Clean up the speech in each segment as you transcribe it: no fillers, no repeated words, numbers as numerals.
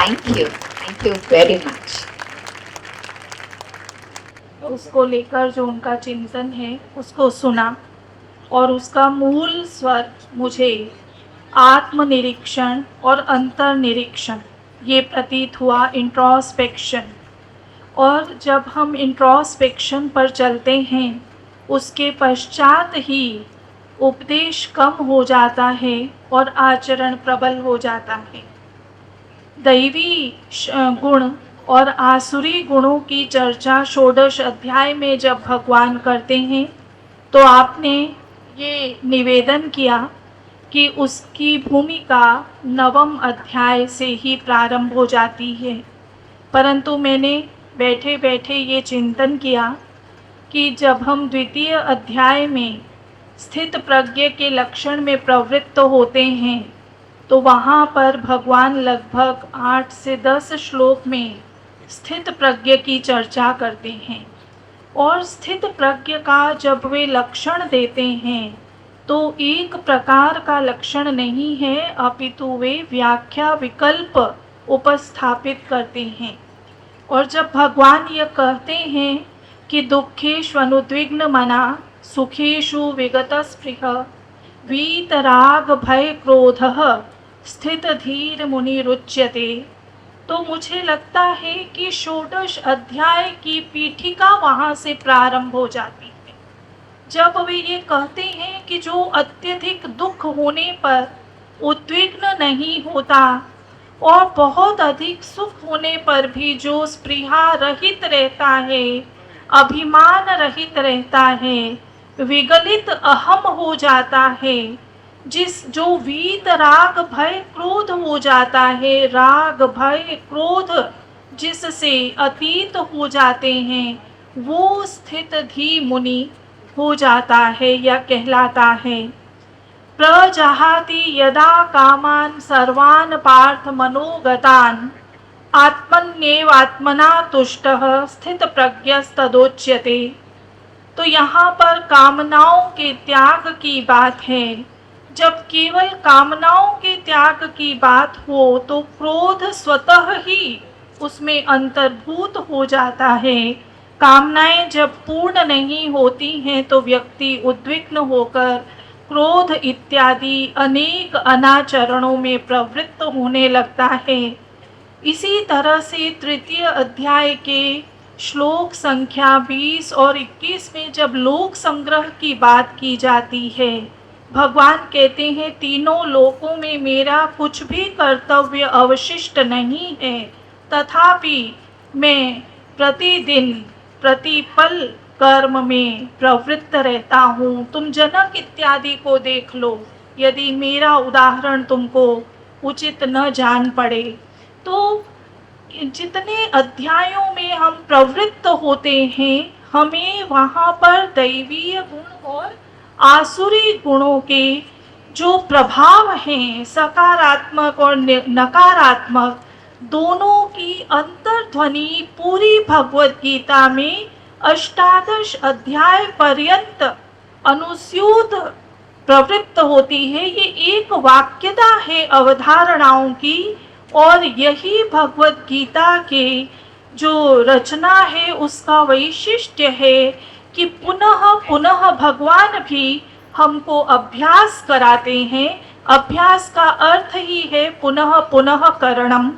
Thank you very much. उसको लेकर जो उनका चिंतन है उसको सुना और उसका मूल स्वर मुझे आत्मनिरीक्षण और अंतर्निरीक्षण ये प्रतीत हुआ, इंट्रोस्पेक्शन। और जब हम इंट्रोस्पेक्शन पर चलते हैं उसके पश्चात ही उपदेश कम हो जाता है और आचरण प्रबल हो जाता है। दैवी गुण और आसुरी गुणों की चर्चा षोडश अध्याय में जब भगवान करते हैं तो आपने ये निवेदन किया कि उसकी भूमिका नवम अध्याय से ही प्रारंभ हो जाती है। परंतु मैंने बैठे बैठे ये चिंतन किया कि जब हम द्वितीय अध्याय में स्थित प्रज्ञ के लक्षण में प्रवृत्त होते हैं तो वहाँ पर भगवान लगभग 8 से 10 श्लोक में स्थित प्रज्ञ की चर्चा करते हैं। और स्थित प्रज्ञ का जब वे लक्षण देते हैं तो एक प्रकार का लक्षण नहीं है, अपितु वे व्याख्या विकल्प उपस्थापित करते हैं। और जब भगवान यह कहते हैं कि दुखेषु अनुद्विग्न मना सुखेषु विगत स्पृह वीतराग भय क्रोधः स्थित धीर मुनिरुच्यते, तो मुझे लगता है कि षोडश अध्याय की पीठिका वहाँ से प्रारंभ हो जाती है। जब वे ये कहते हैं कि जो अत्यधिक दुख होने पर उद्विग्न नहीं होता और बहुत अधिक सुख होने पर भी जो स्पृहा रहित रहता है, अभिमान रहित रहता है, विगलित अहम हो जाता है, जो वीत राग भय क्रोध हो जाता है, राग भय क्रोध जिससे अतीत हो जाते हैं, वो स्थित धी मुनि हो जाता है या कहलाता है। प्रजहाति यदा कामान सर्वान् पार्थ मनोगतान् आत्मन्येवात्मना तुष्टः स्थित प्रज्ञस्तदोच्यते। तो यहाँ पर कामनाओं के त्याग की बात है। जब केवल कामनाओं के त्याग की बात हो तो क्रोध स्वतः ही उसमें अंतर्भूत हो जाता है। कामनाएं जब पूर्ण नहीं होती हैं तो व्यक्ति उद्विग्न होकर क्रोध इत्यादि अनेक अनाचरणों में प्रवृत्त होने लगता है। इसी तरह से तृतीय अध्याय के श्लोक संख्या 20 और 21 में जब लोक संग्रह की बात की जाती है, भगवान कहते हैं तीनों लोकों में मेरा कुछ भी कर्तव्य अवशिष्ट नहीं है, तथापि मैं प्रतिदिन प्रतिपल कर्म में प्रवृत्त रहता हूँ। तुम जनक इत्यादि को देख लो, यदि मेरा उदाहरण तुमको उचित न जान पड़े तो जितने अध्यायों में हम प्रवृत्त होते हैं हमें वहाँ पर दैवीय गुण और आसुरी गुणों के जो प्रभाव हैं, सकारात्मक और नकारात्मक, दोनों की अंतर्ध्वनि पूरी भगवत गीता में अष्टादश अध्याय पर्यंत अनुस्यूत प्रवृत्त होती है। ये एक वाक्यता है अवधारणाओं की, और यही भगवत गीता के जो रचना है उसका वैशिष्ट्य है कि पुनः पुनः भगवान भी हमको अभ्यास कराते हैं। अभ्यास का अर्थ ही है पुनः पुनः करणम,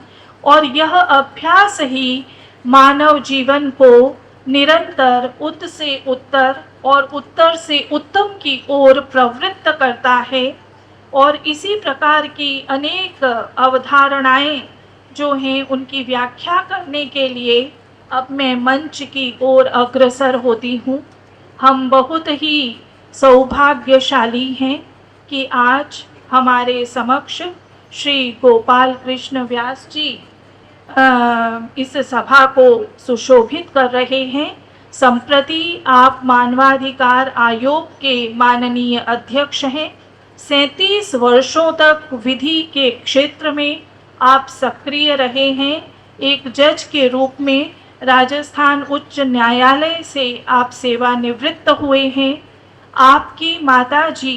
और यह अभ्यास ही मानव जीवन को निरंतर उत्तर से उत्तर और उत्तर से उत्तम की ओर प्रवृत्त करता है। और इसी प्रकार की अनेक अवधारणाएं जो हैं उनकी व्याख्या करने के लिए अब मैं मंच की ओर अग्रसर होती हूँ। हम बहुत ही सौभाग्यशाली हैं कि आज हमारे समक्ष श्री गोपाल कृष्ण व्यास जी इस सभा को सुशोभित कर रहे हैं। संप्रति आप मानवाधिकार आयोग के माननीय अध्यक्ष हैं। 37 वर्षों तक विधि के क्षेत्र में आप सक्रिय रहे हैं। एक जज के रूप में राजस्थान उच्च न्यायालय से आप सेवानिवृत्त हुए हैं। आपकी माताजी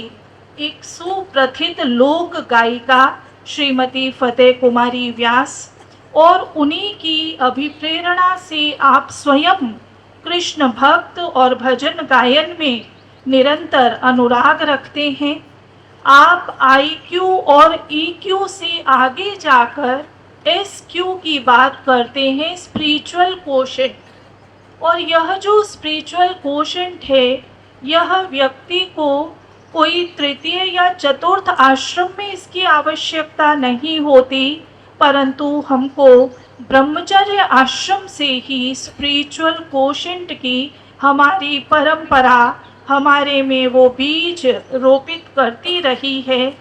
एक सुप्रथित लोक गायिका श्रीमती फतेह कुमारी व्यास, और उन्हीं की अभिप्रेरणा से आप स्वयं कृष्ण भक्त और भजन गायन में निरंतर अनुराग रखते हैं। आप आईक्यू और ईक्यू से आगे जाकर एसक्यू की बात करते हैं, स्पिरिचुअल कोशेंट। और यह जो स्पिरिचुअल कोशेंट है, यह व्यक्ति को कोई तृतीय या चतुर्थ आश्रम में इसकी आवश्यकता नहीं होती, परंतु हमको ब्रह्मचर्य आश्रम से ही स्पिरिचुअल कोशेंट की हमारी परंपरा हमारे में वो बीज रोपित करती रही है।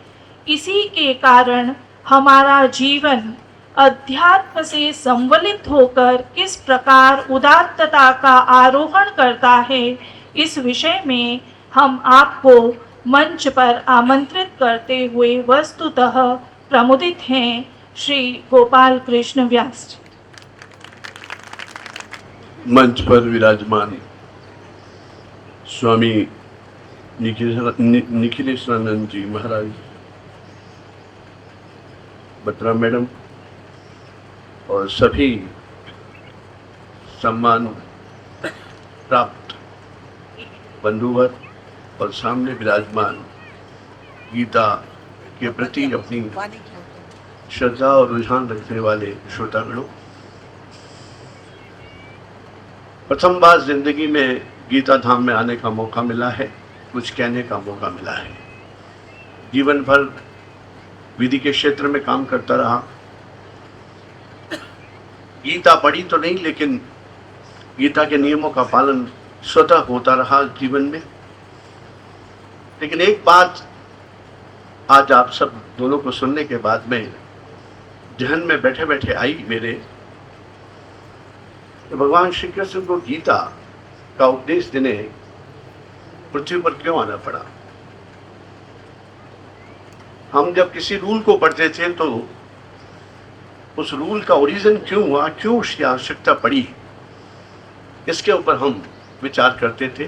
इसी के कारण हमारा जीवन अध्यात्म से संवलित होकर किस प्रकार उदात्तता का आरोहण करता है, इस विषय में हम आपको मंच पर आमंत्रित करते हुए वस्तुतः प्रमुदित हैं। श्री गोपाल कृष्ण व्यास जी। मंच पर विराजमान स्वामी निखिलेश्वरानंद जी महाराज, बत्रा मैडम और सभी सम्मान प्राप्त बंधुवर और सामने विराजमान गीता के प्रति अपनी श्रद्धा और रुझान रखने वाले श्रोतागणों, प्रथम बार जिंदगी में गीता धाम में आने का मौका मिला है, कुछ कहने का मौका मिला है। जीवन भर विधि के क्षेत्र में काम करता रहा, गीता पढ़ी तो नहीं, लेकिन गीता के नियमों का पालन स्वतः होता रहा जीवन में। लेकिन एक बात आज आप सब दोनों को सुनने के बाद में जहन में बैठे बैठे आई मेरे, तो भगवान श्री कृष्ण को गीता का उपदेश देने पृथ्वी पर क्यों आना पड़ा। हम जब किसी रूल को पढ़ते थे तो उस रूल का ओरिजिन क्यों हुआ, क्यों उसकी आवश्यकता पड़ी, इसके ऊपर हम विचार करते थे।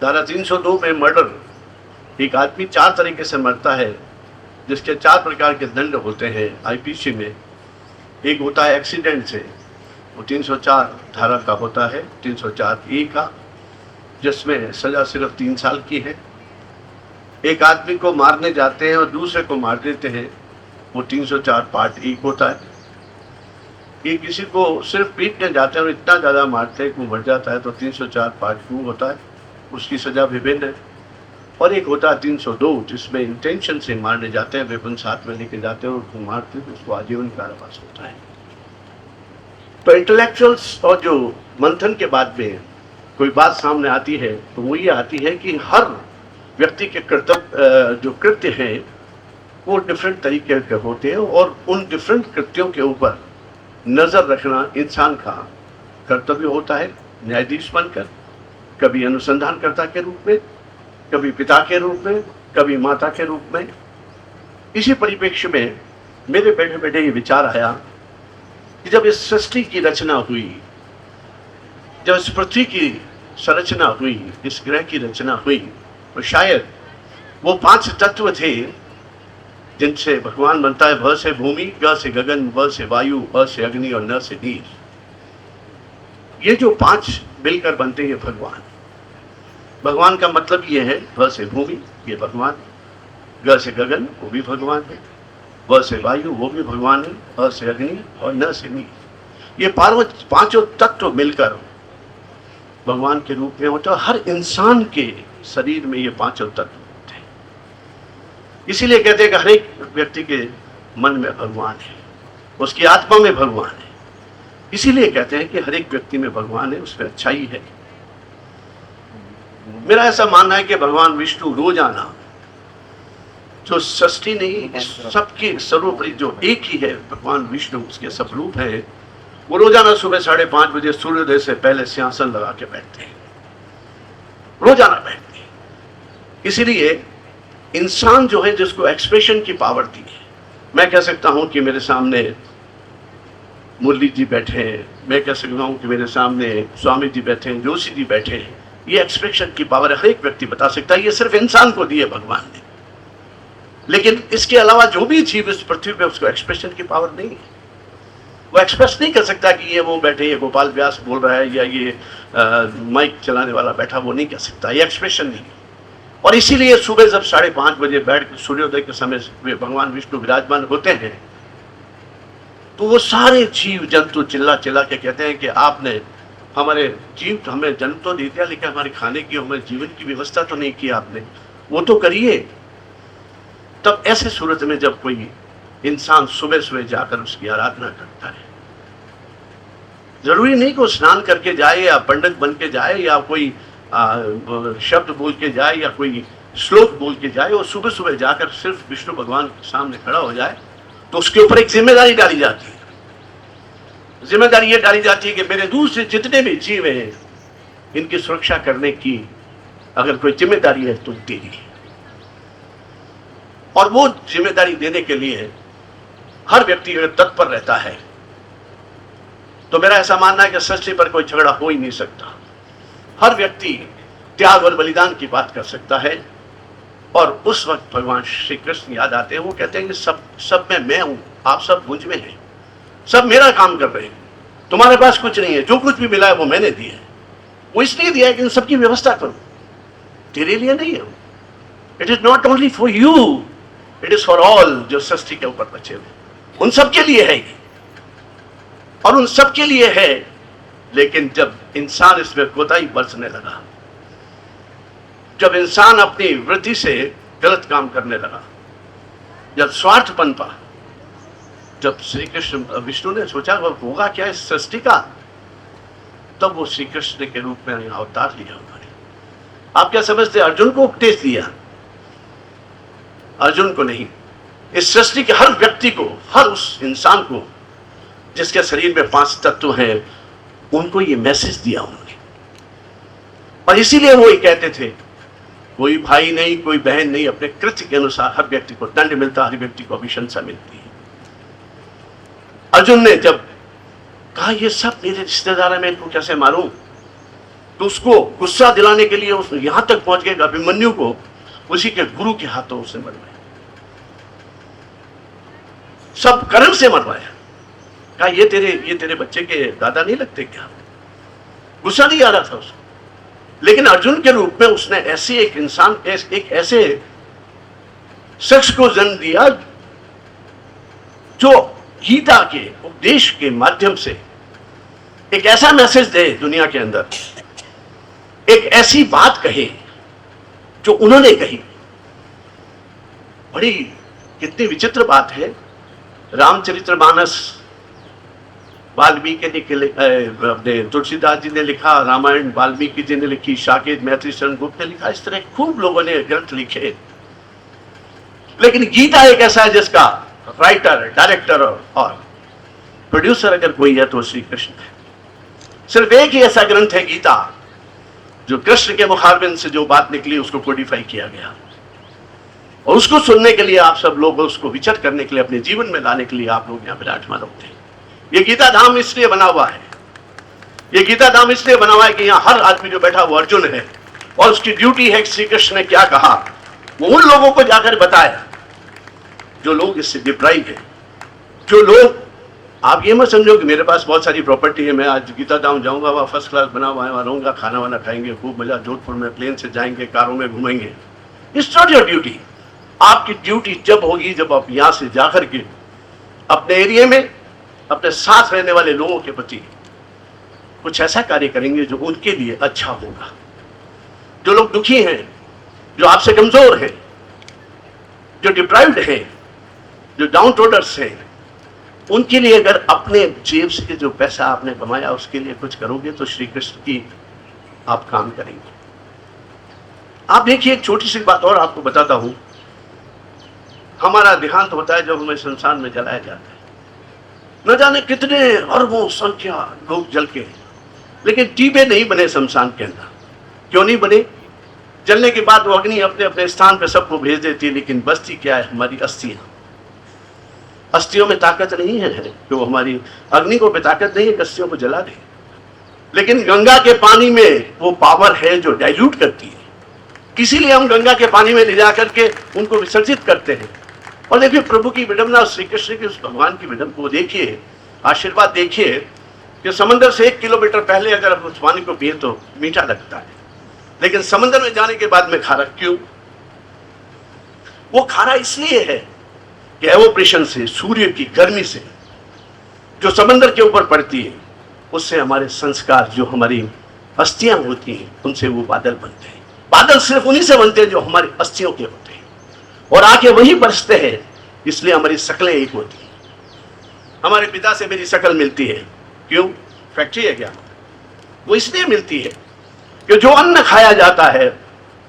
धारा 302 में मर्डर, एक आदमी 4 तरीके से मरता है, जिसके 4 प्रकार के दंड होते हैं आईपीसी में। एक होता है एक्सीडेंट से, वो 304 धारा का होता है, 304A का, जिसमें सजा सिर्फ 3 साल की है। एक आदमी को मारने जाते हैं और दूसरे को मार देते हैं, वो 304 पार्ट 1 होता है। ये किसी को सिर्फ पीटने जाते हैं और इतना ज़्यादा मारते हैं कि वो मर जाता है, तो 304 पार्ट 2 होता है, उसकी सजा विभिन्न है। और एक होता है 302, जिसमें इंटेंशन से मारने जाते हैं, वेपन साथ में लेके जाते हैं और उसको मारते हैं, तो उसको आजीवन कारावास होता है। तो इंटेलेक्चुअल्स और जो मंथन के बाद में कोई बात सामने आती है, तो वो ये आती है कि हर व्यक्ति के कर्तव्य जो कृत्य हैं वो डिफरेंट तरीके के होते हैं, और उन डिफरेंट कृत्यों के ऊपर नज़र रखना इंसान का कर्तव्य होता है। न्यायाधीश बनकर, कभी अनुसंधानकर्ता के रूप में, कभी पिता के रूप में, कभी माता के रूप में। इसी परिप्रेक्ष्य में मेरे बैठे बैठे ये विचार आया कि जब इस सृष्टि की रचना हुई, जब इस पृथ्वी की संरचना हुई, इस ग्रह की रचना हुई, तो शायद वो 5 तत्व थे जिनसे भगवान बनता है। भ से भूमि, ग से गगन, व से वायु, अ से अग्नि और न से नीर। ये जो 5 मिलकर बनते हैं भगवान। भगवान का मतलब ये है, भ से भूमि ये भगवान, ग से गगन वो भी भगवान है, व से वायु वो भी भगवान है, अ से अग्नि और न से नीर। ये पांचों तत्व मिलकर भगवान के रूप में होता है। हर इंसान के शरीर में ये 5 तत्व होते हैं। इसीलिए कहते हैं कि हर एक व्यक्ति के मन में भगवान है, उसकी आत्मा में भगवान है। इसीलिए कहते हैं कि हर एक व्यक्ति में भगवान है, उसमें अच्छाई है। मेरा ऐसा मानना है कि भगवान विष्णु रोजाना जो सृष्टि नहीं, सबके सर्वोपरि जो एक ही है, भगवान विष्णु उसके सब रूप है, वो रोजाना सुबह 5:30 बजे सूर्योदय से पहले सिंहासन लगा के बैठते हैं, रोजाना बैठते हैं। इसीलिए इंसान जो है, जिसको एक्सप्रेशन की पावर दी है, मैं कह सकता हूं कि मेरे सामने मुरली जी बैठे हैं, मैं कह सकता हूं कि मेरे सामने स्वामी जी बैठे हैं, जोशी जी बैठे हैं। ये एक्सप्रेशन की पावर हर एक व्यक्ति बता सकता है, ये सिर्फ इंसान को दी है भगवान ने। लेकिन इसके अलावा जो भी जीव इस पृथ्वी पे, उसको एक्सप्रेशन की पावर नहीं है। वो एक्सप्रेस नहीं कर सकता कि ये वो बैठे, ये गोपाल व्यास बोल रहा है या ये माइक चलाने वाला बैठा, वो नहीं कह सकता, ये एक्सप्रेशन नहीं। और इसीलिए सुबह जब 5:30 बजे बैठ कर सूर्योदय के समय भगवान विष्णु विराजमान होते हैं तो वो सारे जीव जंतु चिल्ला चिल्ला के कहते हैं कि आपने हमारे जीव, हमें जन्म तो दे दिया लेकिन हमारे खाने की, हमारे जीवन की व्यवस्था तो नहीं की आपने, वो तो करिए। तब ऐसे सूरत में जब कोई इंसान सुबह सुबह जाकर उसकी आराधना करता है, जरूरी नहीं कि वो स्नान करके जाए या पंडित बन के जाए या कोई शब्द बोल के जाए या कोई श्लोक बोल के जाए, वो सुबह सुबह जाकर सिर्फ विष्णु भगवान के सामने खड़ा हो जाए तो उसके ऊपर एक जिम्मेदारी डाली जाती है। जिम्मेदारी ये डाली जाती है कि मेरे दूसरे जितने भी जीव हैं इनकी सुरक्षा करने की अगर कोई जिम्मेदारी है तो तेरी है। और वो जिम्मेदारी देने के लिए हर व्यक्ति अगर तत्पर रहता है तो मेरा ऐसा मानना है कि सृष्टि पर कोई झगड़ा हो ही नहीं सकता। हर व्यक्ति त्याग और बलिदान की बात कर सकता है। और उस वक्त भगवान श्री कृष्ण याद आते हैं, वो कहते हैं कि सब में मैं हूं, आप सब मुझ में हैं, सब मेरा काम कर रहे हैं, तुम्हारे पास कुछ नहीं है, जो कुछ भी मिला है वो मैंने दिया है। वो इसलिए दिया है कि इन सबकी व्यवस्था करो, तेरे लिए नहीं है। It is not only for you, it is for all जो सृष्टि के ऊपर बचे हुए, उन सबके लिए है ये, और उन सबके लिए है। लेकिन जब इंसान इसमें कोताही बरतने लगा, जब इंसान अपनी वृत्ति से गलत काम करने लगा, जब स्वार्थपन पा, जब श्री कृष्ण विष्णु ने सोचा वह होगा क्या इस सृष्टि का, तब वो श्री कृष्ण के रूप में अवतार लिया उन्होंने। आप क्या समझते, अर्जुन को उपदेश दिया? अर्जुन को नहीं, इस सृष्टि के हर व्यक्ति को, हर उस इंसान को जिसके शरीर में 5 तत्व हैं, उनको ये मैसेज दिया उन्होंने। और इसीलिए वो ये कहते थे, कोई भाई नहीं, कोई बहन नहीं, अपने कृत्य के अनुसार हर व्यक्ति को दंड मिलता, हर व्यक्ति को अभिशंसा मिलती है। अर्जुन ने जब कहा ये सब मेरे रिश्तेदार हैं, मैं इनको कैसे मारूं, तो उसको गुस्सा दिलाने के लिए उसने यहां तक पहुंच गए, अभिमन्यु को उसी के गुरु के हाथों उसने मरवाया, सब कर्म से मरवाया। कहा ये तेरे बच्चे के दादा नहीं लगते क्या? गुस्सा नहीं आ रहा था उसको, लेकिन अर्जुन के रूप में उसने ऐसे एक इंसान, एक ऐसे शख्स को जन्म दिया जो गीता के उपदेश के माध्यम से एक ऐसा मैसेज दे दुनिया के अंदर, एक ऐसी बात कहे जो उन्होंने कही। बड़ी कितनी विचित्र बात है। रामचरितमानस वाल्मीकि ने अपने तुलसीदास जी ने लिखा, रामायण वाल्मीकि जी ने लिखी, साकेत मैत्री शरण गुप्त ने लिखा, इस तरह खूब लोगों ने ग्रंथ लिखे। लेकिन गीता एक ऐसा है जिसका राइटर, डायरेक्टर और प्रोड्यूसर अगर कोई है तो श्री कृष्ण है। सिर्फ एक ही ऐसा ग्रंथ है गीता जो कृष्ण के मुखारबिन से जो बात निकली उसको कोडिफाई किया गया, और उसको सुनने के लिए आप सब लोग, उसको विचार करने के लिए, अपने जीवन में लाने के लिए आप लोग यहाँ विराजमान होते हैं। ये गीता धाम इसलिए बना हुआ है, ये गीता धाम इसलिए बना हुआ है कि यहाँ हर आदमी जो बैठा वो अर्जुन है, और उसकी ड्यूटी है श्री कृष्ण ने क्या कहा वो उन लोगों को जाकर बताए जो लोग इससे डिप्राइव है। जो लोग, आप ये मत समझो कि मेरे पास बहुत सारी प्रॉपर्टी है, मैं आज गीता धाम जाऊंगा, वहाँ फर्स्ट क्लास बना हुआ है, वहाँ रहूंगा, खाना वाना खाएंगे, खूब मजा, जोधपुर में प्लेन से जाएंगे, कारों में घूमेंगे। It's not your duty. आपकी ड्यूटी जब होगी जब आप यहाँ से जाकर के अपने एरिया में अपने साथ रहने वाले लोगों के प्रति कुछ ऐसा कार्य करेंगे जो उनके लिए अच्छा होगा। जो लोग दुखी हैं, जो आपसे कमजोर हैं, जो डिप्राइव्ड हैं, जो डाउन ट्रोडर्स हैं, उनके लिए अगर अपने जेब से जो पैसा आपने कमाया उसके लिए कुछ करोगे तो श्री कृष्ण की आप काम करेंगे। आप देखिए, एक छोटी सी बात और आपको बताता हूं। हमारा देहांत होता है जब हमें संसार में जलाया जाता है, न जाने कितने अरबों संख्या लोग जल के, लेकिन टीबे नहीं बने शमशान के अंदर। क्यों नहीं बने? जलने के बाद वो अग्नि अपने अपने स्थान पे सबको भेज देती है, लेकिन बस्ती क्या है? हमारी अस्थियां। अस्थियों में ताकत नहीं है कि वो हमारी अग्नि को भी ताकत नहीं है अस्थियों को जला दे, लेकिन गंगा के पानी में वो पावर है जो डाइल्यूट करती है। इसीलिए हम गंगा के पानी में ले जा करके उनको विसर्जित करते हैं। और देखिए प्रभु की विडंबना, श्री कृष्ण की, उस भगवान की विडंबना को देखिए। आशीर्वाद देखिए कि समंदर से 1 किलोमीटर पहले अगर आप उस पानी को पिए तो मीठा लगता है, लेकिन समंदर में जाने के बाद में खारा क्यों? वो खारा इसलिए है कि एवोप्रेशन से, सूर्य की गर्मी से जो समंदर के ऊपर पड़ती है, उससे हमारे संस्कार, जो हमारी अस्थियां होती हैं, उनसे वो बादल बनते हैं। बादल सिर्फ उन्हीं से बनते हैं जो हमारी अस्थियों के होते हैं, और आके वही बरसते हैं, इसलिए हमारी शक्लें एक होती हैं। हमारे पिता से मेरी शक्ल मिलती है, क्यों? फैक्ट्री है क्या? वो इसलिए मिलती है कि जो अन्न खाया जाता है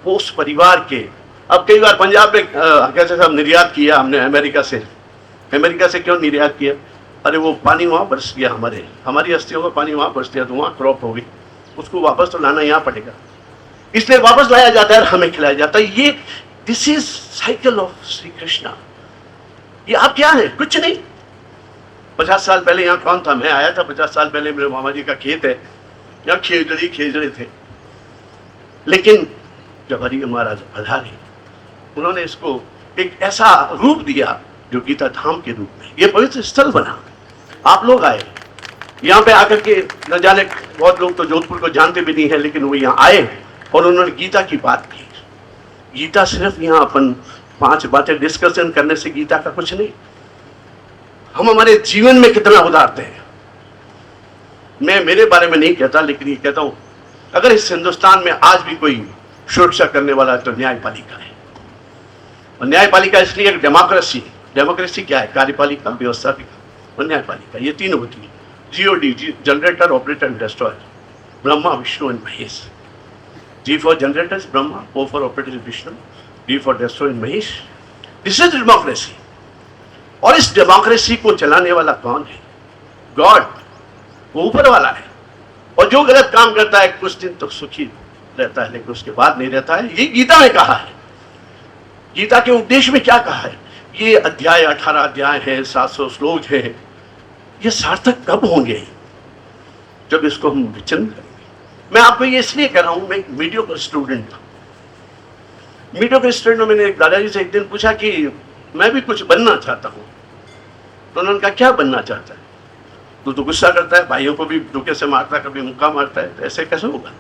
वो उस परिवार के। अब कई बार पंजाब में कैसे सब निर्यात किया हमने अमेरिका से क्यों निर्यात किया? अरे वो पानी वहाँ बरस गया, हमारी अस्थियों का पानी वहाँ बरस गया तो वहाँ क्रॉप हो गई, उसको वापस तो लाना यहाँ पड़ेगा, इसलिए वापस लाया जाता है और हमें खिलाया जाता है। ये this is cycle of Shri Krishna. ये आप क्या है? कुछ नहीं। 50 साल पहले यहाँ कौन था? मैं आया था 50 साल पहले, मेरे मामा जी का खेत है, यहाँ खेजड़े थे। लेकिन जब हरि महाराज पधारे, उन्होंने इसको एक ऐसा रूप दिया जो गीता धाम के रूप में, ये पवित्र स्थल बना। आप लोग आए यहाँ पे आकर के, न जाने बहुत लोग तो जोधपुर को जानते भी नहीं है, लेकिन वो यहाँ आए और उन्होंने गीता की बात की। गीता सिर्फ यहाँ अपन 5 बातें डिस्कशन करने से गीता का कुछ नहीं, हम हमारे जीवन में कितना उतारते हैं। मैं मेरे बारे में नहीं कहता, लेकिन ये कहता हूं, अगर इस हिंदुस्तान में आज भी कोई सुरक्षा करने वाला है तो न्यायपालिका है। और न्यायपालिका इसलिए एक डेमोक्रेसी क्या है? कार्यपालिका, व्यवस्थापिका और न्यायपालिका, ये 3 होती है। GOD, generator, operator and destroyer, Brahma, Vishnu and Mahesh. G for generators Brahma, O for operator Vishnu, D for destroyer Mahesh. This is democracy. और इस डेमोक्रेसी को चलाने वाला कौन है? गॉड, वो ऊपर वाला है। और जो गलत काम करता है कुछ दिन तो सुखी रहता है, लेकिन उसके बाद नहीं रहता है। ये गीता में कहा है। गीता के उपदेश में क्या कहा है? ये अध्याय 18 अध्याय है, 700 श्लोक है। ये सार्थक कब होंगे? जब इसको हम विचरण करेंगे। मैं आपको ये इसलिए कह रहा हूं, मैं मीडियोकर स्टूडेंट था। मीडियोकर स्टूडेंट, मैंने एक दादाजी से एक दिन पूछा कि मैं भी कुछ बनना चाहता हूं। तो उन्होंने कहा क्या बनना चाहता है? तो गुस्सा करता है, भाइयों को भी धोखे से मारता है, कभी मुक्का मारता है, तो ऐसे कैसे होगा?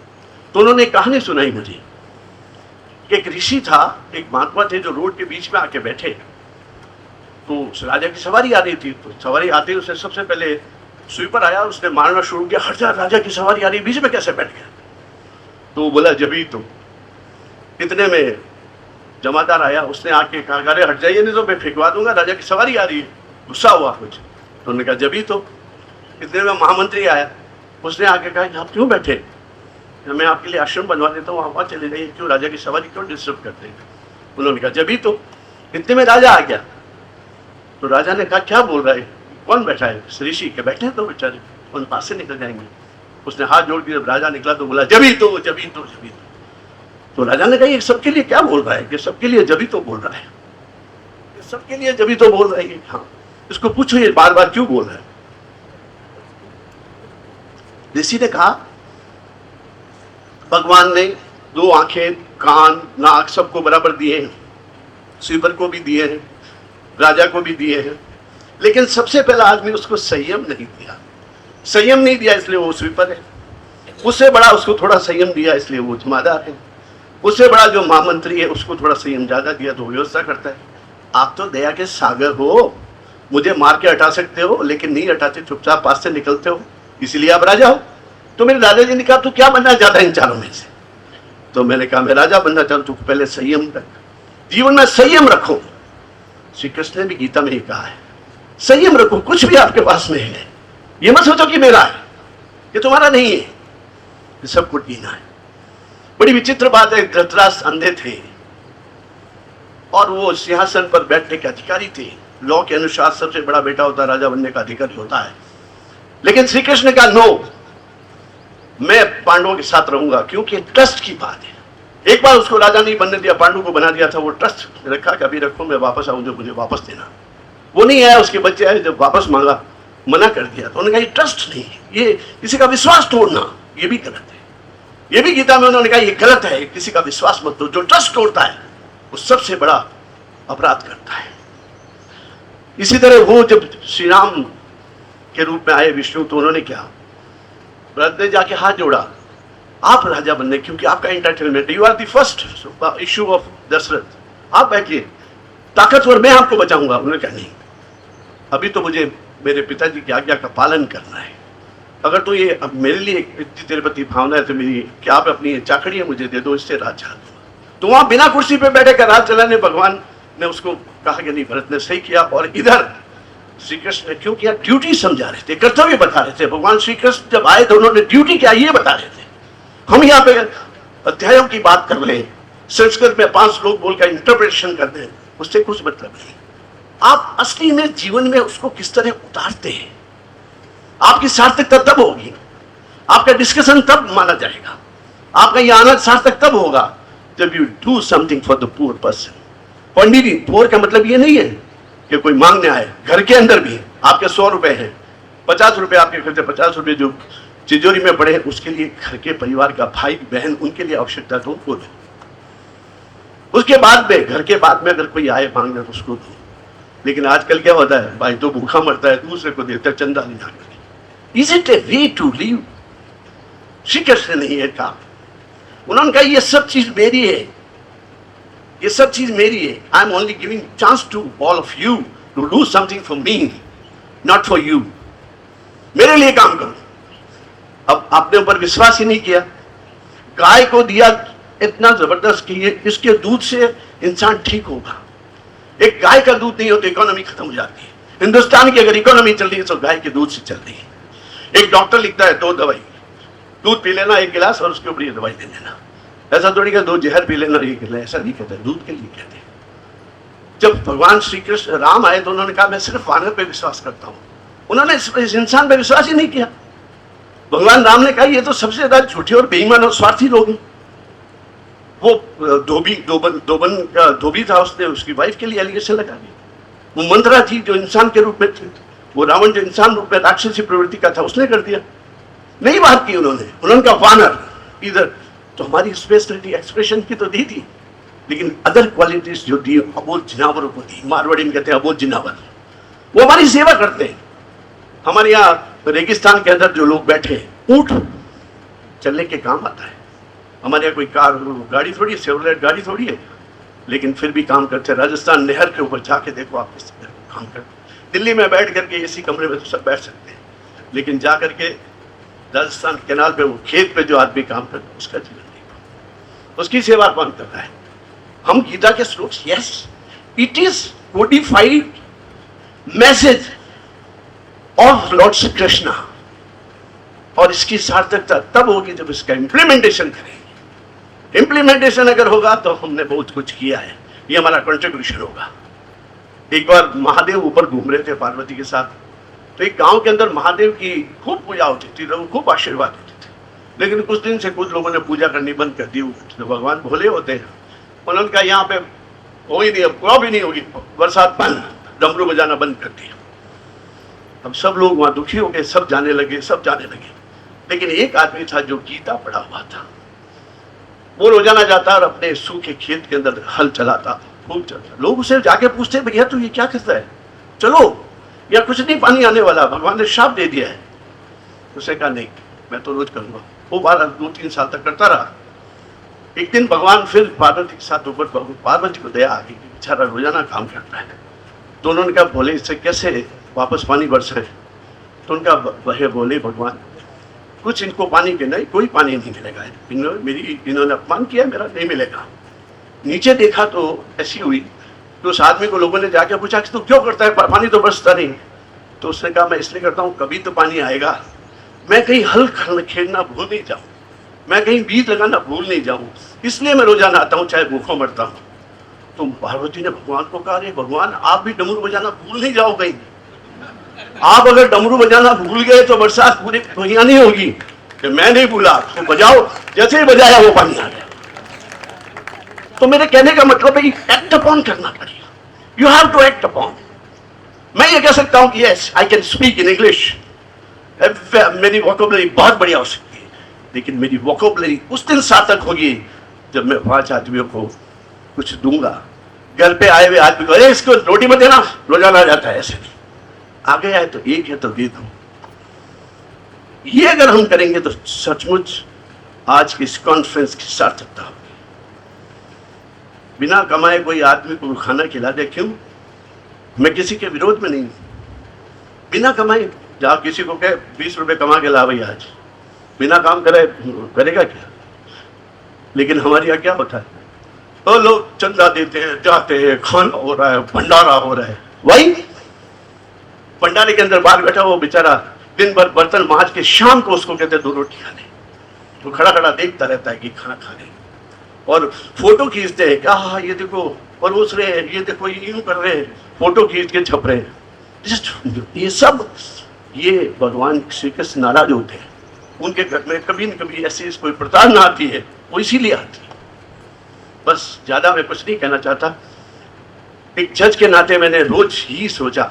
तो उन्होंने एक कहानी सुनाई मुझे कि एक ऋषि था, एक महात्मा थे, जो रोड के बीच में आके बैठे। तो उस राजा की सवारी आ रही थी, तो सवारी आते ही उसने सबसे पहले स्वीपर आया, उसने मारना शुरू किया। हट जा, राजा की सवारी आ रही, बीच में कैसे बैठ गया? तो वो बोला जबी तो। इतने में जमादार आया, उसने आके कहा अरे हट जाइए, नहीं तो मैं फेंकवा दूंगा, राजा की सवारी आ रही है। गुस्सा हुआ कुछ, तो उन्होंने कहा जबी तो। इतने में महामंत्री आया, उसने आके कहा आप क्यों बैठे? मैं आपके लिए आश्रम बनवा देता हूँ, वहाँ चले जाइए, क्यों राजा की सवारी क्यों डिस्टर्ब करते हैं? उन्होंने कहा जबी तो। इतने में राजा आ गया, तो राजा ने कहा क्या बोल रहा है, कौन बैठा है? ऋषि के बैठे तो बेचारे, उन पास से निकल जाएंगे। उसने हाथ जोड़ दिया, राजा निकला तो बोला जबी तो, जबी तो, जबी तो। तो राजा ने कहा ये सबके लिए क्या बोल रहा है? कि सबके लिए जबी तो बोल रहा है, सबके लिए जबी तो बोल रहा है। हाँ, इसको पूछो ये बार बार क्यों बोल रहा है? ऋषि ने कहा भगवान ने 2 आंखें, कान, नाक सबको बराबर दिए हैं, स्वीपर को भी दिए हैं, राजा को भी दिए हैं, लेकिन सबसे पहला आदमी उसको संयम नहीं दिया। संयम नहीं दिया इसलिए वो स्वीपर है। उससे बड़ा उसको थोड़ा संयम दिया इसलिए वो जमादार है। उससे बड़ा जो महामंत्री है उसको थोड़ा संयम ज्यादा दिया तो व्यवस्था करता है। आप तो दया के सागर हो, मुझे मार के हटा सकते हो, लेकिन नहीं हटाते, चुपचाप पास से निकलते हो, इसीलिए आप राजा हो। तो मेरे दादाजी ने कहा तू क्या बनना चाहता है इन चारों में से? तो मैंने कहा मैं राजा बनना चाहता हूं। तू पहले संयम रख, जीवन में संयम रखो। श्री कृष्ण ने भी गीता में ही कहा है संयम रखो। कुछ भी आपके पास में है, ये मत सोचो कि मेरा है, ये तुम्हारा नहीं है, ये सबको जीना है। बड़ी विचित्र बात है, धृतराष्ट्र अंधे थे और वो सिंहासन पर बैठने के अधिकारी थे। लॉ के अनुसार सबसे बड़ा बेटा होता है, राजा बनने का अधिकारी होता है। लेकिन श्री कृष्ण का नो, मैं पांडवों के साथ रहूंगा, क्योंकि ट्रस्ट की बात है। एक बार उसको राजा नहीं बनने दिया, पांडु को बना दिया था। वो ट्रस्ट रखा, कभी रखो मैं वापस आऊं, जो मुझे वापस देना। वो नहीं आया, उसके बच्चे आए, जब वापस मांगा मना कर दिया। तो उन्होंने कहा ये ट्रस्ट नहीं है, ये किसी का विश्वास तोड़ना, ये भी गलत है। ये भी गीता में उन्होंने कहा ये गलत है, किसी का विश्वास मत तोड़। जो ट्रस्ट तोड़ता है वो सबसे बड़ा अपराध करता है। इसी तरह वो जब श्री राम के रूप में आए विष्णु, तो उन्होंने क्या, भरत ने जाके हाथ जोड़ा, आप राजा बनने, क्योंकि आपका entitlement, you are the first issue of Dasharath, आप बैठिए, ताकतवर मैं आपको बचाऊंगा। उन्होंने कहा नहीं, अभी तो मुझे मेरे पिताजी की आज्ञा का पालन करना है। अगर तो ये अब मेरे लिए इतनी तेरे प्रति भावना है तो मेरी क्या, आप अपनी चाकड़ियाँ मुझे दे दो, इससे राज चला दूंगा। तो वहां बिना कुर्सी पे बैठे कर राज चलाने भगवान ने उसको कहा कि नहीं, भरत ने सही किया। और इधर श्री कृष्ण ने क्यों किया, ड्यूटी समझा रहे थे, कर्तव्य बता रहे थे। भगवान श्री कृष्ण जब आए तो उन्होंने ड्यूटी क्या ये बता रहे थे। हम यहाँ पे अध्यायों की बात कर रहे हैं, संस्कृत में 5 श्लोक बोलकर इंटरप्रिटेशन करते हैं, उससे कुछ मतलब नहीं। आप असली में जीवन में उसको किस तरह उतारते हैं, आपकी सार्थकता तब होगी, आपका डिस्कशन तब माना जाएगा, आपका ये आनंद सार्थक तब होगा जब you do something for the poor person. Pandit, poor का मतलब ये नहीं है कि कोई मांगने आए, घर के अंदर भी आपके 100 रुपए हैं, 50 रुपए आपके खर्चे, 50 रुपए जो तिजोरी में पड़े, उसके लिए घर के परिवार का भाई बहन, उनके लिए आवश्यकता तो उनको दो। उसके बाद में, घर के बाद में अगर कोई आए मांगने तो उसको दो। लेकिन आजकल क्या होता है, भाई तो भूखा मरता है, दूसरे को देता है चंदा नहीं जाकर। Is it a way to live? Shri Krishna नहीं है कहा, उन्होंने कहा ये सब चीज मेरी है, ये सब चीज मेरी है। I am only giving chance to all of you to do something for me, not for you. मेरे लिए काम करो। अब आपने ऊपर विश्वास ही नहीं किया, गाय को दिया इतना जबरदस्त कि ये इसके दूध से इंसान ठीक होगा। एक गाय का दूध नहीं हो तो इकोनॉमी खत्म हो जाती है। हिंदुस्तान की अगर इकोनॉमी चल रही है तो गाय के दूध से चल रही है। एक डॉक्टर लिखता है 2 दवाई, दूध पी लेना 1 गिलास और उसके ऊपर ये दवाई दे देना। ऐसा थोड़ी का 2 जहर पी लेना 1 गिलास, ऐसा नहीं कहते, दूध के लिए कहते हैं। जब भगवान श्री कृष्ण राम आए तो उन्होंने कहा मैं सिर्फ वानर पे विश्वास करता हूँ। उन्होंने इस इंसान पे विश्वास ही नहीं किया। भगवान राम ने कहा ये तो सबसे ज्यादा झूठे और बेईमान और स्वार्थी लोग हैं। वो धोबी था, उसने उसकी वाइफ के लिए एलिगेशन लगा दी। वो मंत्रा थी जो इंसान के रूप में थी, वो रावण जो इंसान रूप में राक्षसी प्रवृत्ति का था, उसने कर दिया। नहीं बात की उन्होंने कहा वानर इधर। तो हमारी स्पेशलिटी एक्सप्रेशन की तो दी थी, लेकिन अदर क्वालिटीज जो दी अबोध जिनावरों को दी। मारवाड़ी में कहते हैं अबोध जिनावर, वो हमारी सेवा करते हैं। हमारे यहाँ रेगिस्तान के अंदर जो लोग बैठे हैं, ऊंट चलने के काम आता है। हमारे यहाँ कोई कार गाड़ी थोड़ी है, सेवलेट गाड़ी थोड़ी है, लेकिन फिर भी काम करते हैं। राजस्थान नहर के ऊपर जाके देखो आप किस तरह काम करते। दिल्ली में बैठ करके इसी कमरे में तो सब बैठ सकते हैं, लेकिन जा करके राजस्थान कैनाल पे वो खेत पे जो आदमी काम करता है उसका जीवन देखो, उसकी सेवा कौन कर रहा है। हम गीता के श्लोक, yes it is codified message of Lord Shri Krishna, और इसकी सार्थकता तब होगी जब इसका इंप्लीमेंटेशन करेंगे। इंप्लीमेंटेशन अगर होगा तो हमने बहुत कुछ किया है, ये हमारा कंट्रीब्यूशन होगा। एक बार महादेव ऊपर घूम रहे थे पार्वती के साथ, तो एक गांव के अंदर महादेव की खूब पूजा होती थी, लोग खूब आशीर्वाद देते थे। लेकिन कुछ दिन से कुछ लोगों ने पूजा करनी बंद कर दी। तो भगवान भोले होते हैं, उन्होंने कहा यहाँ पे हो ही नहीं, अब क्रॉप ही नहीं होगी, बरसात बंद, डमरू बजाना बंद कर दिया। अब सब लोग वहां दुखी हो गए, सब जाने लगे। लेकिन एक आदमी था जो गीता पढ़ा हुआ था, वो रोजाना जाता और अपने सूखे खेत के अंदर हल चलाता, खूब चलता। लोग उसे जाके पूछते, भैया तू ये क्या करता है, चलो या कुछ नहीं, पानी आने वाला, भगवान ने शाप दे दिया है। उसे कहा नहीं, मैं तो रोज करूंगा। वो 2-3 साल तक करता रहा। एक दिन भगवान फिर पार्वती के साथ ऊपर, पार्वती को दया आ गई, बेचारा रोजाना काम करता है। तो उन्होंने कहा बोले इससे कैसे वापस पानी बरसाए। तो उनका वह बोले भगवान कुछ इनको पानी के नहीं, कोई पानी नहीं मिलेगा, इन्होंने अपमान किया, मेरा नहीं मिलेगा। नीचे देखा तो ऐसी हुई, तो उस आदमी को लोगों ने जाके पूछा कि तू क्यों करता है, पानी तो बरसता नहीं। तो उसने कहा मैं इसलिए करता हूँ, कभी तो पानी आएगा, मैं कहीं हल खेलना भूल नहीं जाऊँ, मैं कहीं बीज लगाना भूल नहीं जाऊँ, इसलिए मैं रोजाना आता हूँ, चाहे भूखों मरता हूँ। तो पार्वती ने भगवान को कहा, अरे भगवान आप भी डमरू बजाना भूल नहीं जाओ कहीं, आप अगर डमरू बजाना भूल गए तो बरसात पूरे महीना नहीं होगी। कि मैं नहीं भूला, तो बजाओ, जैसे ही बजाया वो पानी आ गया। तो मेरे कहने का मतलब है एक्ट अपॉन करना पड़ेगा, you have to act upon. मैं ये कह सकता हूं कि yes I can speak in English, मेरी वोकैबुलरी बहुत बढ़िया हो सकती है, लेकिन मेरी वोकैबुलरी उस दिन सार्थक होगी जब मैं 5 आदमियों को कुछ दूंगा। घर पे आए हुए आदमी को, अरे इसको रोटी मत देना, रोजाना आ जाता है, ऐसे नहीं। आगे आए तो एक है तो दे दो, ये अगर हम करेंगे तो सचमुच आज की इस कॉन्फ्रेंस की सार्थकता होगी। बिना कमाए कोई आदमी को खाना खिला दे, क्यों? मैं किसी के विरोध में नहीं हूं। बिना कमाए जहाँ किसी को कहे 20 रुपए कमा के ला भाई आज, बिना काम करे करेगा क्या? लेकिन हमारे यहाँ क्या होता है, तो लोग चंदा देते हैं, जाते हैं, खाना हो रहा है, भंडारा हो रहा है। वही भंडारे के अंदर बाहर बैठा वो बेचारा दिन भर बर्तन मांज के शाम को उसको कहते 2 रोटी खा ले, तो खड़ा खड़ा देखता रहता है कि खाना खा ले, और फोटो खींचते हैं, क्या हाँ ये देखो परोस रहे हैं, ये देखो ये यूं कर रहे हैं, फोटो खींच के छप रहे हैं। ये सब ये भगवान श्री कृष्ण नाराज होते हैं। उनके घर में कभी न कभी ऐसी कोई प्रताड़ना आती है, वो इसीलिए आती है। बस ज्यादा मैं कुछ नहीं कहना चाहता। एक जज के नाते मैंने रोज ही सोचा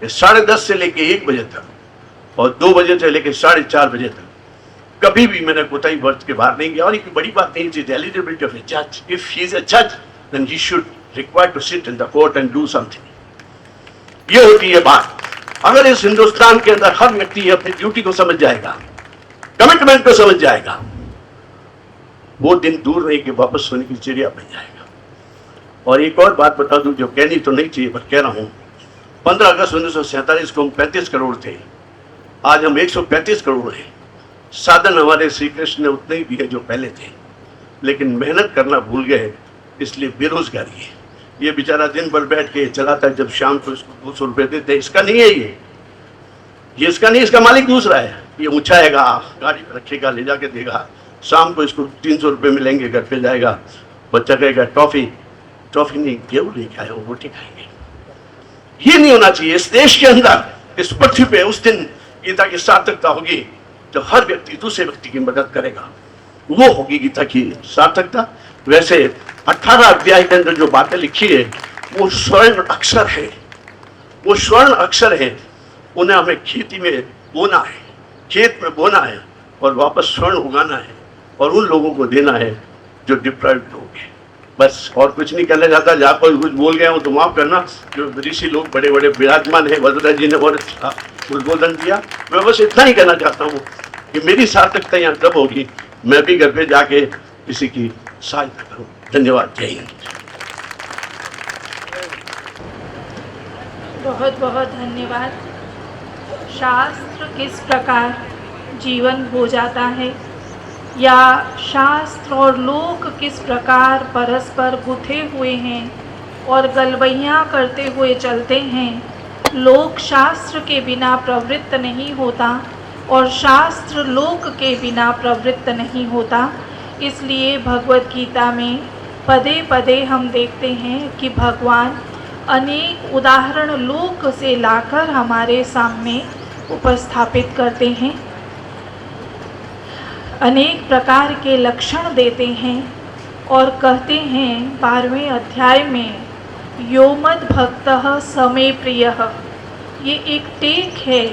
कि 10:30 से लेके 1 बजे तक और 2 बजे से लेके 4:30 बजे तक कभी भी मैंने कोताही बर्थ के बाहर नहीं गया। और एक बड़ी बात नहीं थी, द एलिजिबिलिटी ऑफ ए जज, इफ ही इज अ जज then he should required to sit in the court and do something. ये होती है बात। अगर इस हिंदुस्तान के अंदर हर व्यक्ति अपनी ड्यूटी को समझ जाएगा, कमिटमेंट को समझ जाएगा, वो दिन दूर नहीं कि वापस सोने की चिड़िया बन जाएगा। और एक और बात बता दूं जो कहनी तो नहीं चाहिए पर कह रहा हूं, 15 अगस्त 1947 को हम 35 करोड़ थे, आज हम 135 करोड़ हैं। साधन हमारे श्री कृष्ण ने उतने ही दिए जो पहले थे, लेकिन मेहनत करना भूल गए, इसलिए बेरोजगारी है। ये बेचारा दिन भर बैठ के चलाता है, जब शाम को इसको 200 रुपये देते हैं, इसका नहीं है ये इसका नहीं, इसका मालिक दूसरा है। ये ऊंचाएगा, गाड़ी पर रखेगा, ले जाके देगा, शाम को इसको 300 रुपये मिलेंगे, घर पे जाएगा, बच्चा कहेगा टॉफी नहीं, गेहूं लेके आए, वो रोटी खाएंगे। ये नहीं होना चाहिए इस देश के अंदर, इस पृथ्वी पे। उस दिन गीता की सार्थकता होगी जब हर व्यक्ति दूसरे व्यक्ति की मदद करेगा, वो होगी गीता की सार्थकता। वैसे 18 अध्याय के अंदर जो बातें लिखी है वो स्वर्ण अक्षर है, वो स्वर्ण अक्षर है। उन्हें हमें खेती में बोना है, खेत में बोना है और वापस स्वर्ण उगाना है और उन लोगों को देना है जो डिप्राइव्ड लोग हैं। बस और कुछ नहीं कहना चाहता। जहाँ कोई कुछ बोल गया हो तो माफ करना। जो ऋषि लोग बड़े बड़े विराजमान है, वज्रराज जी ने और उद्बोधन दिया। मैं बस इतना ही कहना चाहता हूँ कि मेरी सार्थकता यहाँ तब होगी मैं भी घर पे जाके किसी की सहायता करूँ। धन्यवाद। जय हिंद। बहुत बहुत धन्यवाद। शास्त्र किस प्रकार जीवन हो जाता है, या शास्त्र और लोक किस प्रकार परस्पर गुथे हुए हैं और गलबैयाँ करते हुए चलते हैं। लोक शास्त्र के बिना प्रवृत्त नहीं होता और शास्त्र लोक के बिना प्रवृत्त नहीं होता। इसलिए भगवत गीता में पदे पदे हम देखते हैं कि भगवान अनेक उदाहरण लोक से लाकर हमारे सामने उपस्थापित करते हैं, अनेक प्रकार के लक्षण देते हैं और कहते हैं 12वें अध्याय में, यो मद भक्तः स मे प्रियः। ये एक टेक है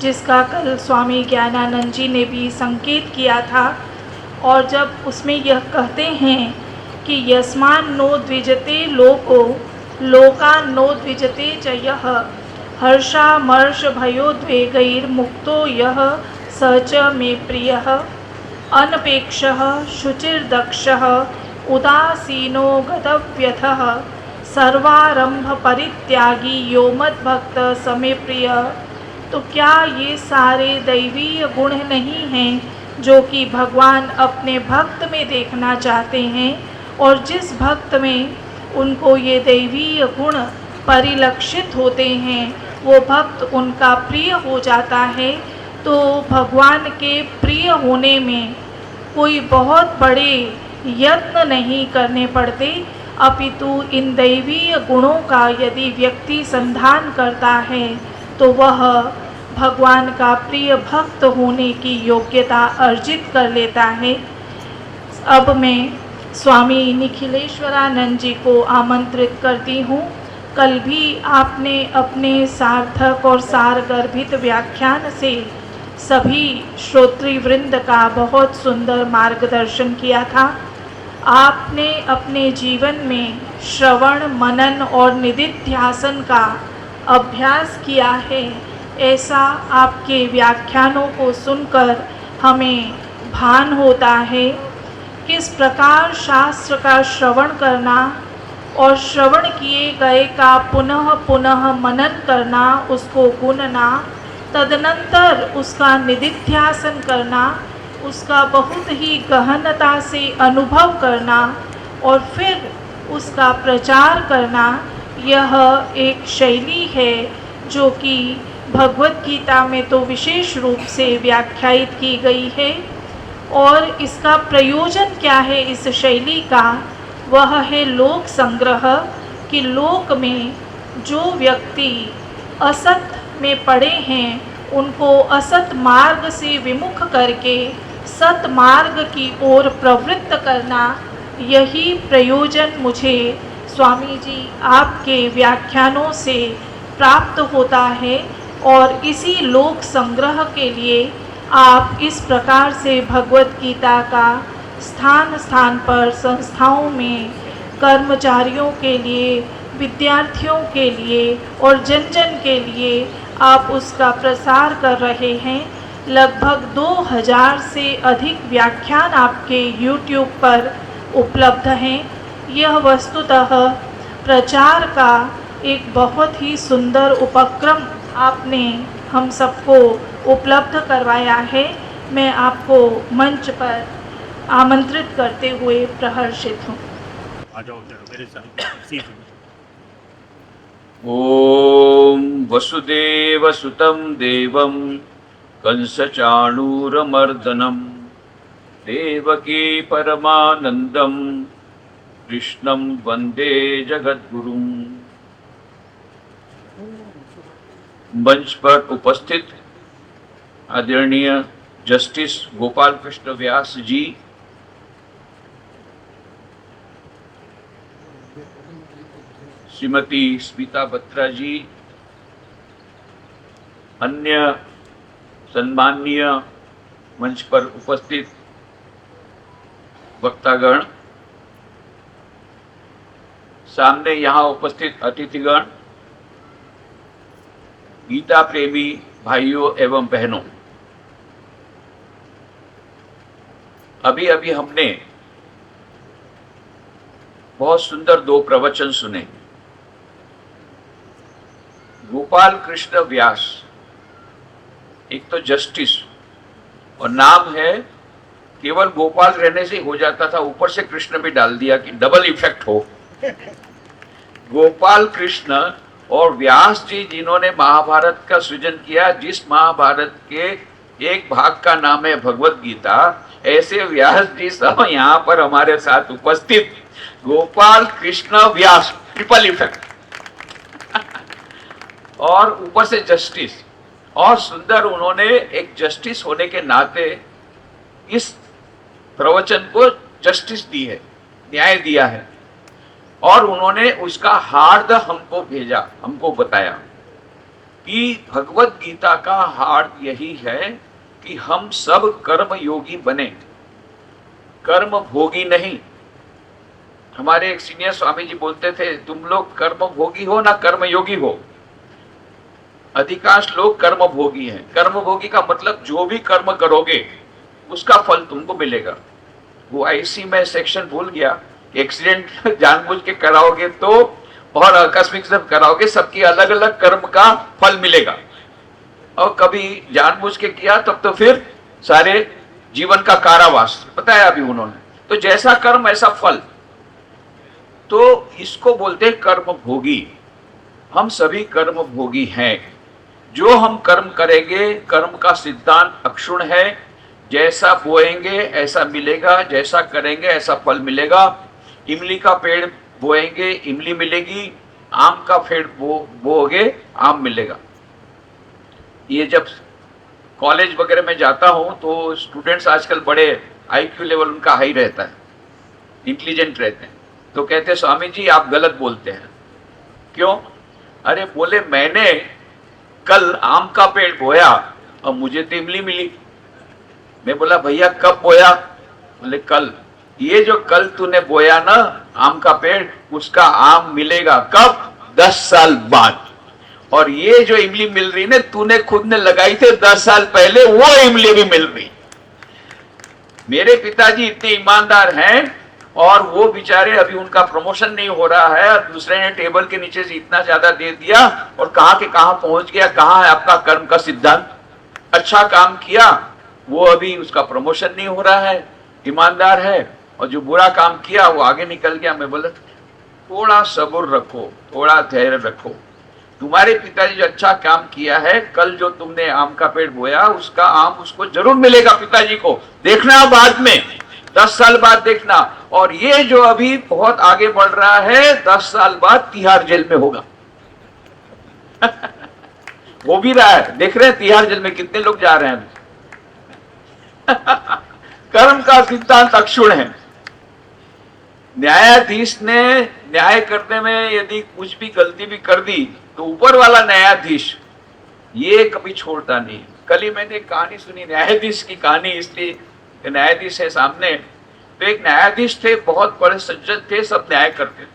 जिसका कल स्वामी ज्ञानानंद जी ने भी संकेत किया था। और जब उसमें यह कहते हैं कि यस्मान नो द्विजते लोको लोकान नो द्विजते च यः हर्षामर्ष भयोद्वेगैर्मुक्तो यः स च मे प्रियः अनपेक्षः शुचिर्दक्षः उदासीनो गतव्यथः सर्वारंभ परित्यागी यो मद्भक्त समे प्रिय। तो क्या ये सारे दैवीय गुण नहीं हैं जो कि भगवान अपने भक्त में देखना चाहते हैं, और जिस भक्त में उनको ये दैवीय गुण परिलक्षित होते हैं वो भक्त उनका प्रिय हो जाता है। तो भगवान के प्रिय होने में कोई बहुत बड़े यत्न नहीं करने पड़ते, अपितु इन दैवीय गुणों का यदि व्यक्ति संधान करता है तो वह भगवान का प्रिय भक्त होने की योग्यता अर्जित कर लेता है। अब मैं स्वामी निखिलेश्वरानंद जी को आमंत्रित करती हूँ। कल भी आपने अपने सार्थक और सारगर्भित व्याख्यान से सभी श्रोतृवृंद का बहुत सुंदर मार्गदर्शन किया था। आपने अपने जीवन में श्रवण, मनन और निदिध्यासन का अभ्यास किया है ऐसा आपके व्याख्यानों को सुनकर हमें भान होता है। किस प्रकार शास्त्र का श्रवण करना और श्रवण किए गए का पुनः पुनः मनन करना, उसको गुनना, तदनंतर उसका निदिध्यासन करना, उसका बहुत ही गहनता से अनुभव करना और फिर उसका प्रचार करना, यह एक शैली है जो कि भगवत गीता में तो विशेष रूप से व्याख्यायित की गई है। और इसका प्रयोजन क्या है इस शैली का? वह है लोक संग्रह, कि लोक में जो व्यक्ति असत में पड़े हैं उनको असत मार्ग से विमुख करके सत मार्ग की ओर प्रवृत्त करना, यही प्रयोजन मुझे स्वामी जी आपके व्याख्यानों से प्राप्त होता है। और इसी लोक संग्रह के लिए आप इस प्रकार से भगवत गीता का स्थान स्थान पर संस्थाओं में कर्मचारियों के लिए, विद्यार्थियों के लिए और जन जन के लिए आप उसका प्रसार कर रहे हैं। लगभग 2000 से अधिक व्याख्यान आपके YouTube पर उपलब्ध हैं। यह वस्तुतः प्रचार का एक बहुत ही सुंदर उपक्रम आपने हम सबको उपलब्ध करवाया है। मैं आपको मंच पर आमंत्रित करते हुए प्रहर्षित हूँ। आ जाओ जरा मेरे साथ। ॐ वसुदेवसुतं देवं कंसचाणूरमर्दनं देवकी परमानन्दं कृष्णं वन्दे जगद्गुरुं। मंच पर उपस्थित आदरणीय जस्टिस गोपाल कृष्ण व्यास जी, श्रीमती स्मिता बत्रा जी, अन्य सम्माननीय मंच पर उपस्थित वक्तागण, सामने यहाँ उपस्थित अतिथिगण, गीता प्रेमी भाइयों एवं बहनों, अभी अभी हमने बहुत सुंदर 2 प्रवचन सुने। गोपाल कृष्ण व्यास, एक तो जस्टिस, और नाम है, केवल गोपाल रहने से हो जाता था, ऊपर से कृष्ण भी डाल दिया कि डबल इफेक्ट हो। गोपाल कृष्ण और व्यास जी जिन्होंने महाभारत का सृजन किया, जिस महाभारत के एक भाग का नाम है भगवत गीता, ऐसे व्यास जी सब यहाँ पर हमारे साथ उपस्थित। गोपाल कृष्ण व्यास, ट्रिपल इफेक्ट। और ऊपर से जस्टिस, और सुंदर उन्होंने एक जस्टिस होने के नाते इस प्रवचन को जस्टिस दी है, न्याय दिया है, और उन्होंने उसका हार्द हमको भेजा, हमको बताया कि भगवत गीता का हार्द यही है कि हम सब कर्म योगी बने, कर्म भोगी नहीं। हमारे एक सीनियर स्वामी जी बोलते थे, तुम लोग कर्म भोगी हो ना कर्म योगी हो। अधिकांश लोग कर्म भोगी हैं। कर्म भोगी का मतलब जो भी कर्म करोगे उसका फल तुमको मिलेगा। वो आईसी में सेक्शन भूल गया, एक्सीडेंट जानबूझ के कराओगे तो और आकस्मिक जब कराओगे, सबकी अलग अलग कर्म का फल मिलेगा, और कभी जानबूझ के किया तब तो फिर सारे जीवन का कारावास बताया अभी उन्होंने। तो जैसा कर्म ऐसा फल, तो इसको बोलते हैं कर्म भोगी। हम सभी कर्म भोगी हैं। जो हम कर्म करेंगे, कर्म का सिद्धांत अक्षुण है, जैसा बोएंगे ऐसा मिलेगा, जैसा करेंगे ऐसा फल मिलेगा। इमली का पेड़ बोएंगे इमली मिलेगी, आम का पेड़ बोओगे आम मिलेगा। ये जब कॉलेज वगैरह में जाता हूं तो स्टूडेंट्स आजकल बड़े आईक्यू लेवल उनका हाई रहता है, इंटेलिजेंट रहते हैं, तो कहते हैं स्वामी जी आप गलत बोलते हैं। क्यों? अरे बोले मैंने कल आम का पेड़ बोया और मुझे तो इमली मिली। मैं बोला भैया कब बोया? बोले कल। ये जो कल तूने बोया ना आम का पेड़, उसका आम मिलेगा कब? 10 साल बाद। और ये जो इमली मिल रही ने तूने खुद ने लगाई थे 10 साल पहले, वो इमली भी मिल रही। मेरे पिताजी इतने ईमानदार हैं और वो बेचारे अभी उनका प्रमोशन नहीं हो रहा है और दूसरे ने टेबल के नीचे से इतना ज्यादा दे दिया और कहां के कहां पहुंच गया। कहां है आपका कर्म का सिद्धांत? अच्छा काम किया वो अभी उसका प्रमोशन नहीं हो रहा है, ईमानदार है, और जो बुरा काम किया वो आगे निकल गया। मैं बोला थोड़ा सब्र रखो, थोड़ा धैर्य रखो। तुम्हारे पिताजी जो अच्छा काम किया है, कल जो तुमने आम का पेड़ बोया उसका आम उसको जरूर मिलेगा पिताजी को, देखना बाद में, 10 साल बाद देखना। और ये जो अभी बहुत आगे बढ़ रहा है 10 साल बाद तिहाड़ जेल में होगा। वो भी रहा है, देख रहे हैं तिहाड़ जेल में कितने लोग जा रहे हैं। कर्म का सिद्धांत अक्षुण है। न्यायाधीश ने न्याय करने में यदि कुछ भी गलती भी कर दी तो ऊपर वाला न्यायाधीश ये कभी छोड़ता नहीं। कल ही मैंने कहानी सुनी न्यायाधीश की कहानी, इसलिए न्यायाधीश है सामने। तो एक न्यायाधीश थे, बहुत बड़े सज्जन थे, सब न्याय करते थे,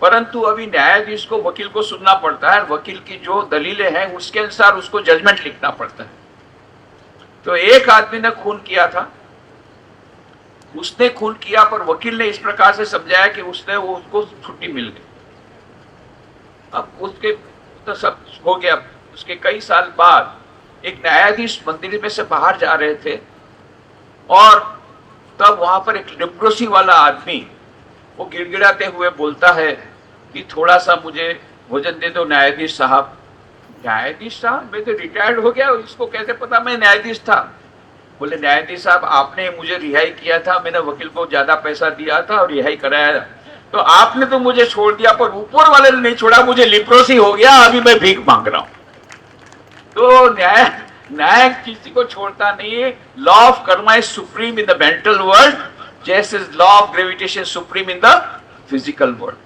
परंतु अभी न्यायाधीश को वकील को सुनना पड़ता है, वकील की जो दलीलें हैं उसके अनुसार उसको जजमेंट लिखना पड़ता है। तो एक आदमी ने खून किया था, उसने खून किया पर वकील ने इस प्रकार से समझाया कि उसको छुट्टी मिल गई। अब उसके तो सब हो गया। उसके कई साल बाद एक न्यायाधीश मंदिर में से बाहर जा रहे थे और तब वहां पर एक लिप्रोसी वाला आदमी वो गिड़गिड़ाते हुए बोलता है कि थोड़ा सा मुझे भोजन दे दो न्यायाधीश साहब। न्यायाधीश साहब, मैं तो रिटायर्ड हो गया, इसको कैसे पता मैं न्यायाधीश था? बोले न्यायाधीश साहब, आपने मुझे रिहाई किया था, मैंने वकील को ज्यादा पैसा दिया था और रिहाई कराया, तो आपने तो मुझे छोड़ दिया, पर ऊपर वाले ने नहीं छोड़ा, मुझे लिप्रोसी हो गया, अभी मैं भीख मांग रहा हूं। तो न्याय किसी को छोड़ता नहीं है। Law of karma is supreme in the mental world, जैसे law of gravitation supreme in the physical world.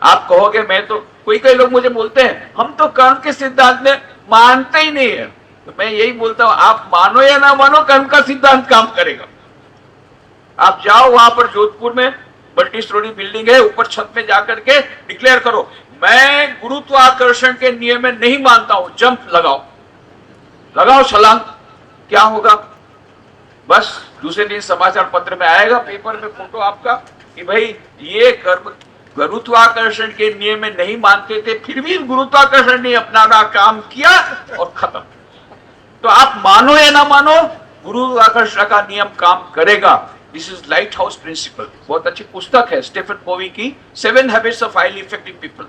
आप कहोगे मैं तो, कई लोग मुझे बोलते हैं हम तो कर्म के सिद्धांत में मानते ही नहीं है, तो मैं यही बोलता हूं आप मानो या ना मानो कर्म का सिद्धांत काम करेगा। आप जाओ वहां पर जोधपुर में मल्टी स्टोरी बिल्डिंग है, ऊपर छत में जाकर के डिक्लेयर करो मैं गुरुत्वाकर्षण के नियम में नहीं मानता हूं, जंप लगाओ छलांग, क्या होगा? बस दूसरे दिन समाचार पत्र में आएगा, पेपर में फोटो आपका कि भाई ये कर्म गुरुत्वाकर्षण के नियम में नहीं मानते थे, फिर भी गुरुत्वाकर्षण ने अपना काम किया और खत्म। तो आप मानो या ना मानो गुरुत्वाकर्षण का नियम काम करेगा। This is lighthouse principle. बहुत अच्छी पुस्तक है स्टीफन कोवी की, 7 habits of highly effective people,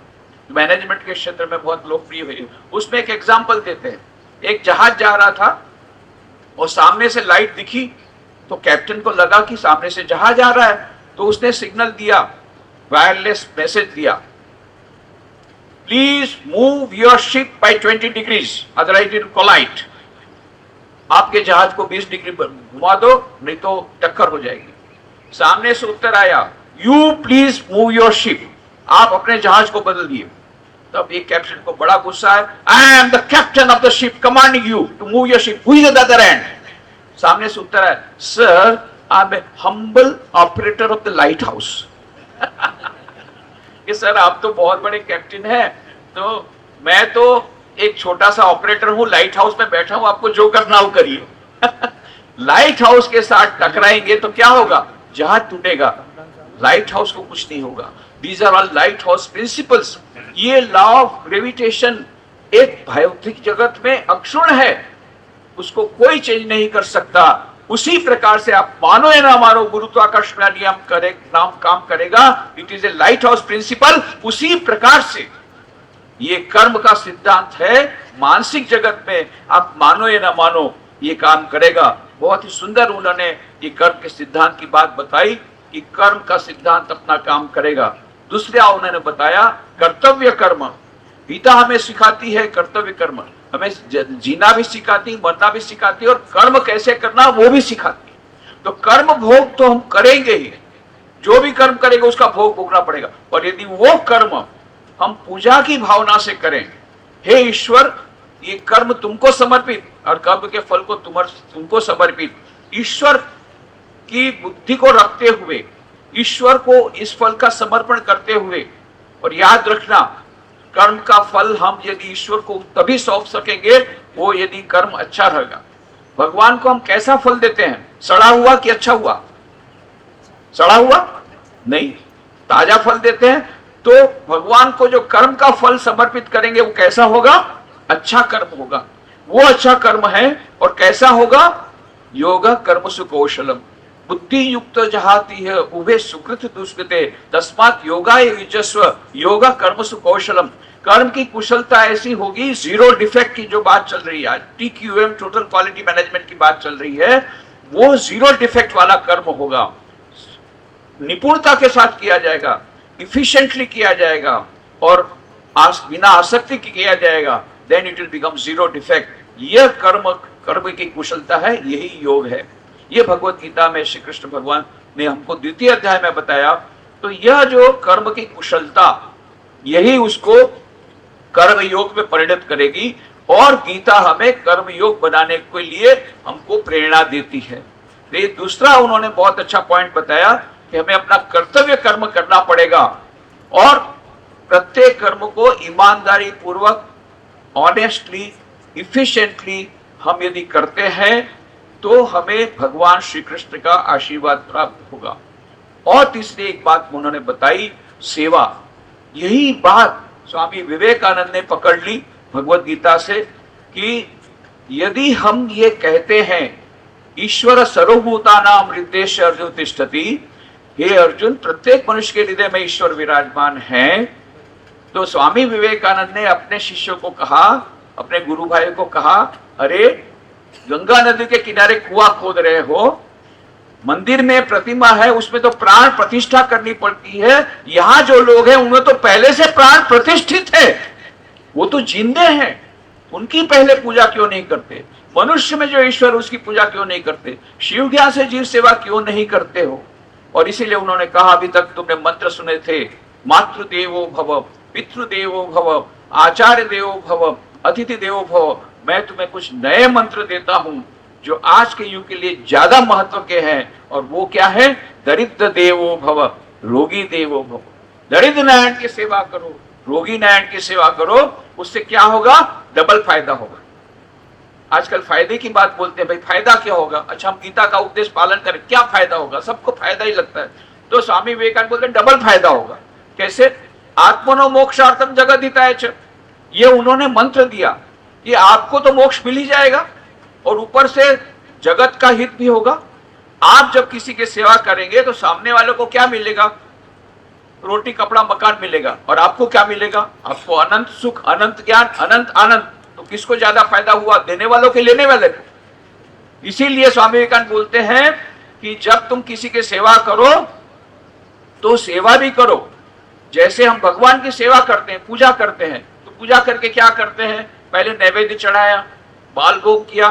management के क्षेत्र में बहुत लोकप्रिय हुई। उसमें एक एग्जांपल देते हैं, एक जहाज जा रहा था और सामने से लाइट दिखी तो कैप्टन को लगा कि सामने से जहाज आ रहा है, तो उसने सिग्नल दिया, वायरलेस मैसेज दिया, please move your ship by 20 degrees otherwise it will collide. आपके जहाज को 20 डिग्री घुमा दो नहीं तो टक्कर हो जाएगी। सामने से उत्तर आया, you please move your ship, आप अपने जहाज को बदल दिए। तब एक कैप्टन को बड़ा गुस्सा है, I am the captain of the ship commanding you to move your ship, who is at the other end? सामने से उत्तर है, sir I am a humble operator of the lighthouse. कि सर आप तो बहुत बड़े कैप्टन हैं, तो मैं तो एक छोटा सा ऑपरेटर हूं, लाइट हाउस में बैठा हूं, आपको जो करना हो करिए। लाइट हाउस के साथ टकराएंगे तो क्या होगा? जहाज टूटेगा, लाइट हाउस को कुछ नहीं होगा। These are all lighthouse principles. ये लॉ ऑफ ग्रेविटेशन एक भौतिक जगत में अक्षुण है, उसको कोई चेंज नहीं कर सकता। उसी प्रकार से आप मानो या ना मानो गुरुत्वाकर्षण का नियम काम करेगा। It is a lighthouse principle. उसी प्रकार से ये कर्म का सिद्धांत है, मानसिक जगत में आप मानो या ना मानो ये काम करेगा। बहुत ही सुंदर उन्होंने ये कर्म के सिद्धांत की बात बताई कि कर्म का सिद्धांत अपना काम करेगा। दूसरा उन्होंने बताया कर्तव्य कर्म। गीता हमें सिखाती है कर्तव्य कर्म, हमें जीना भी सिखाती, मरना भी सिखाती, और कर्म कैसे करना वो भी सिखाती। तो कर्म भोग तो हम करेंगे ही, जो भी कर्म करेंगे उसका भोग भोगना पड़ेगा। और यदि वो कर्म हम पूजा की भावना से करें, हे ईश्वर ये कर्म तुमको समर्पित और कर्म के फल को तुमको समर्पित, ईश्वर की बुद्धि को रखते हुए, ईश्वर को इस फल का समर्पण करते हुए, और याद रखना कर्म का फल हम यदि ईश्वर को तभी सौंप सकेंगे वो यदि कर्म अच्छा रहेगा। भगवान को हम कैसा फल देते हैं? सड़ा हुआ कि अच्छा हुआ? सड़ा हुआ नहीं, ताजा फल देते हैं। तो भगवान को जो कर्म का फल समर्पित करेंगे वो कैसा होगा? अच्छा कर्म होगा। वो अच्छा कर्म है और कैसा होगा? योगा कर्म सुकौशलम बुद्धि युक्त जहाती है उभे सुकृत दुष्कृते तस्मात् योगा युजस्व योगा कर्म सुकौशलम। कर्म की कुशलता ऐसी होगी, जीरो डिफेक्ट की जो बात चल रही है आज, TQM टोटल क्वालिटी मैनेजमेंट की बात चल रही है, वो जीरो डिफेक्ट वाला कर्म होगा। निपुणता के साथ किया जाएगा, इफिशिएंटली किया जाएगा और बिना आसक्ति के किया जाएगा, then it will become zero defect. यह कर्म की कुशलता है, यही योग है। ये भगवत गीता में श्री कृष्ण भगवान ने हमको द्वितीय अध्याय में बताया। तो यह जो कर्म की कुशलता, यही उसको कर्म योग में परिणत करेगी और गीता हमें कर्म योग बनाने के लिए हमको प्रेरणा देती है। ये दूसरा उन्होंने बहुत अच्छा पॉइंट बताया कि हमें अपना कर्तव्य कर्म करना पड़ेगा और प्रत्येक कर्म को ईमानदारी पूर्वक, ऑनेस्टली, इफिशिएंटली हम यदि करते हैं तो हमें भगवान श्री कृष्ण का आशीर्वाद प्राप्त होगा। और तीसरी एक बात उन्होंने बताई, सेवा। यही बात स्वामी विवेकानंद ने पकड़ ली भगवत गीता से कि यदि हम ये कहते हैं ईश्वर सर्वभूतानां हृदयेषु अर्जुन तिष्ठति, हे अर्जुन प्रत्येक मनुष्य के हृदय में ईश्वर विराजमान है, तो स्वामी विवेकानंद ने अपने शिष्यों को कहा, अपने गुरु भाई को कहा, अरे गंगा नदी के किनारे कुआं खोद रहे हो, मंदिर में प्रतिमा है उसमें तो प्राण प्रतिष्ठा करनी पड़ती है, यहाँ जो लोग हैं उनमें तो पहले से प्राण प्रतिष्ठित है, वो तो जिंदे हैं, उनकी पहले पूजा क्यों नहीं करते? मनुष्य में जो ईश्वर उसकी पूजा क्यों नहीं करते? शिव ज्ञान से जीव सेवा क्यों नहीं करते हो? और इसीलिए उन्होंने कहा, अभी तक तुमने मंत्र सुने थे, मातृदेवो भव, पितृदेवो भव, आचार्य देवो भव, अतिथि देवो भव। मैं तुम्हें कुछ नए मंत्र देता हूं जो आज के युग के लिए ज्यादा महत्व के हैं, और वो क्या है? दरिद्र देवो भव, रोगी देवो भव। दरिद्र नारायण की सेवा करो, रोगी नारायण की सेवा करो, उससे क्या होगा? डबल फायदा होगा। आजकल फायदे की बात बोलते हैं, भाई फायदा क्या होगा? अच्छा हम गीता का उपदेश पालन करें, क्या फायदा होगा? सबको फायदा ही लगता है। तो स्वामी विवेकानंद बोलते हैं डबल फायदा होगा। कैसे? आत्मनो मोक्षार्थम जगत हिताय च। ये उन्होंने मंत्र दिया कि आपको तो मोक्ष मिल ही जाएगा और ऊपर से जगत का हित भी होगा। आप जब किसी की सेवा करेंगे तो सामने वालों को क्या मिलेगा? रोटी कपड़ा मकान मिलेगा। और आपको क्या मिलेगा? आपको अनंत सुख, अनंत ज्ञान, अनंत आनंद। तो किसको ज्यादा फायदा हुआ? देने वालों के, लेने वाले को। इसीलिए स्वामी विवेकानंद बोलते हैं कि जब तुम किसी की सेवा करो तो सेवा भी करो जैसे हम भगवान की सेवा करते हैं, पूजा करते हैं। तो पूजा करके क्या करते हैं? पहले नैवेद्य चढ़ाया, बाल भोग किया,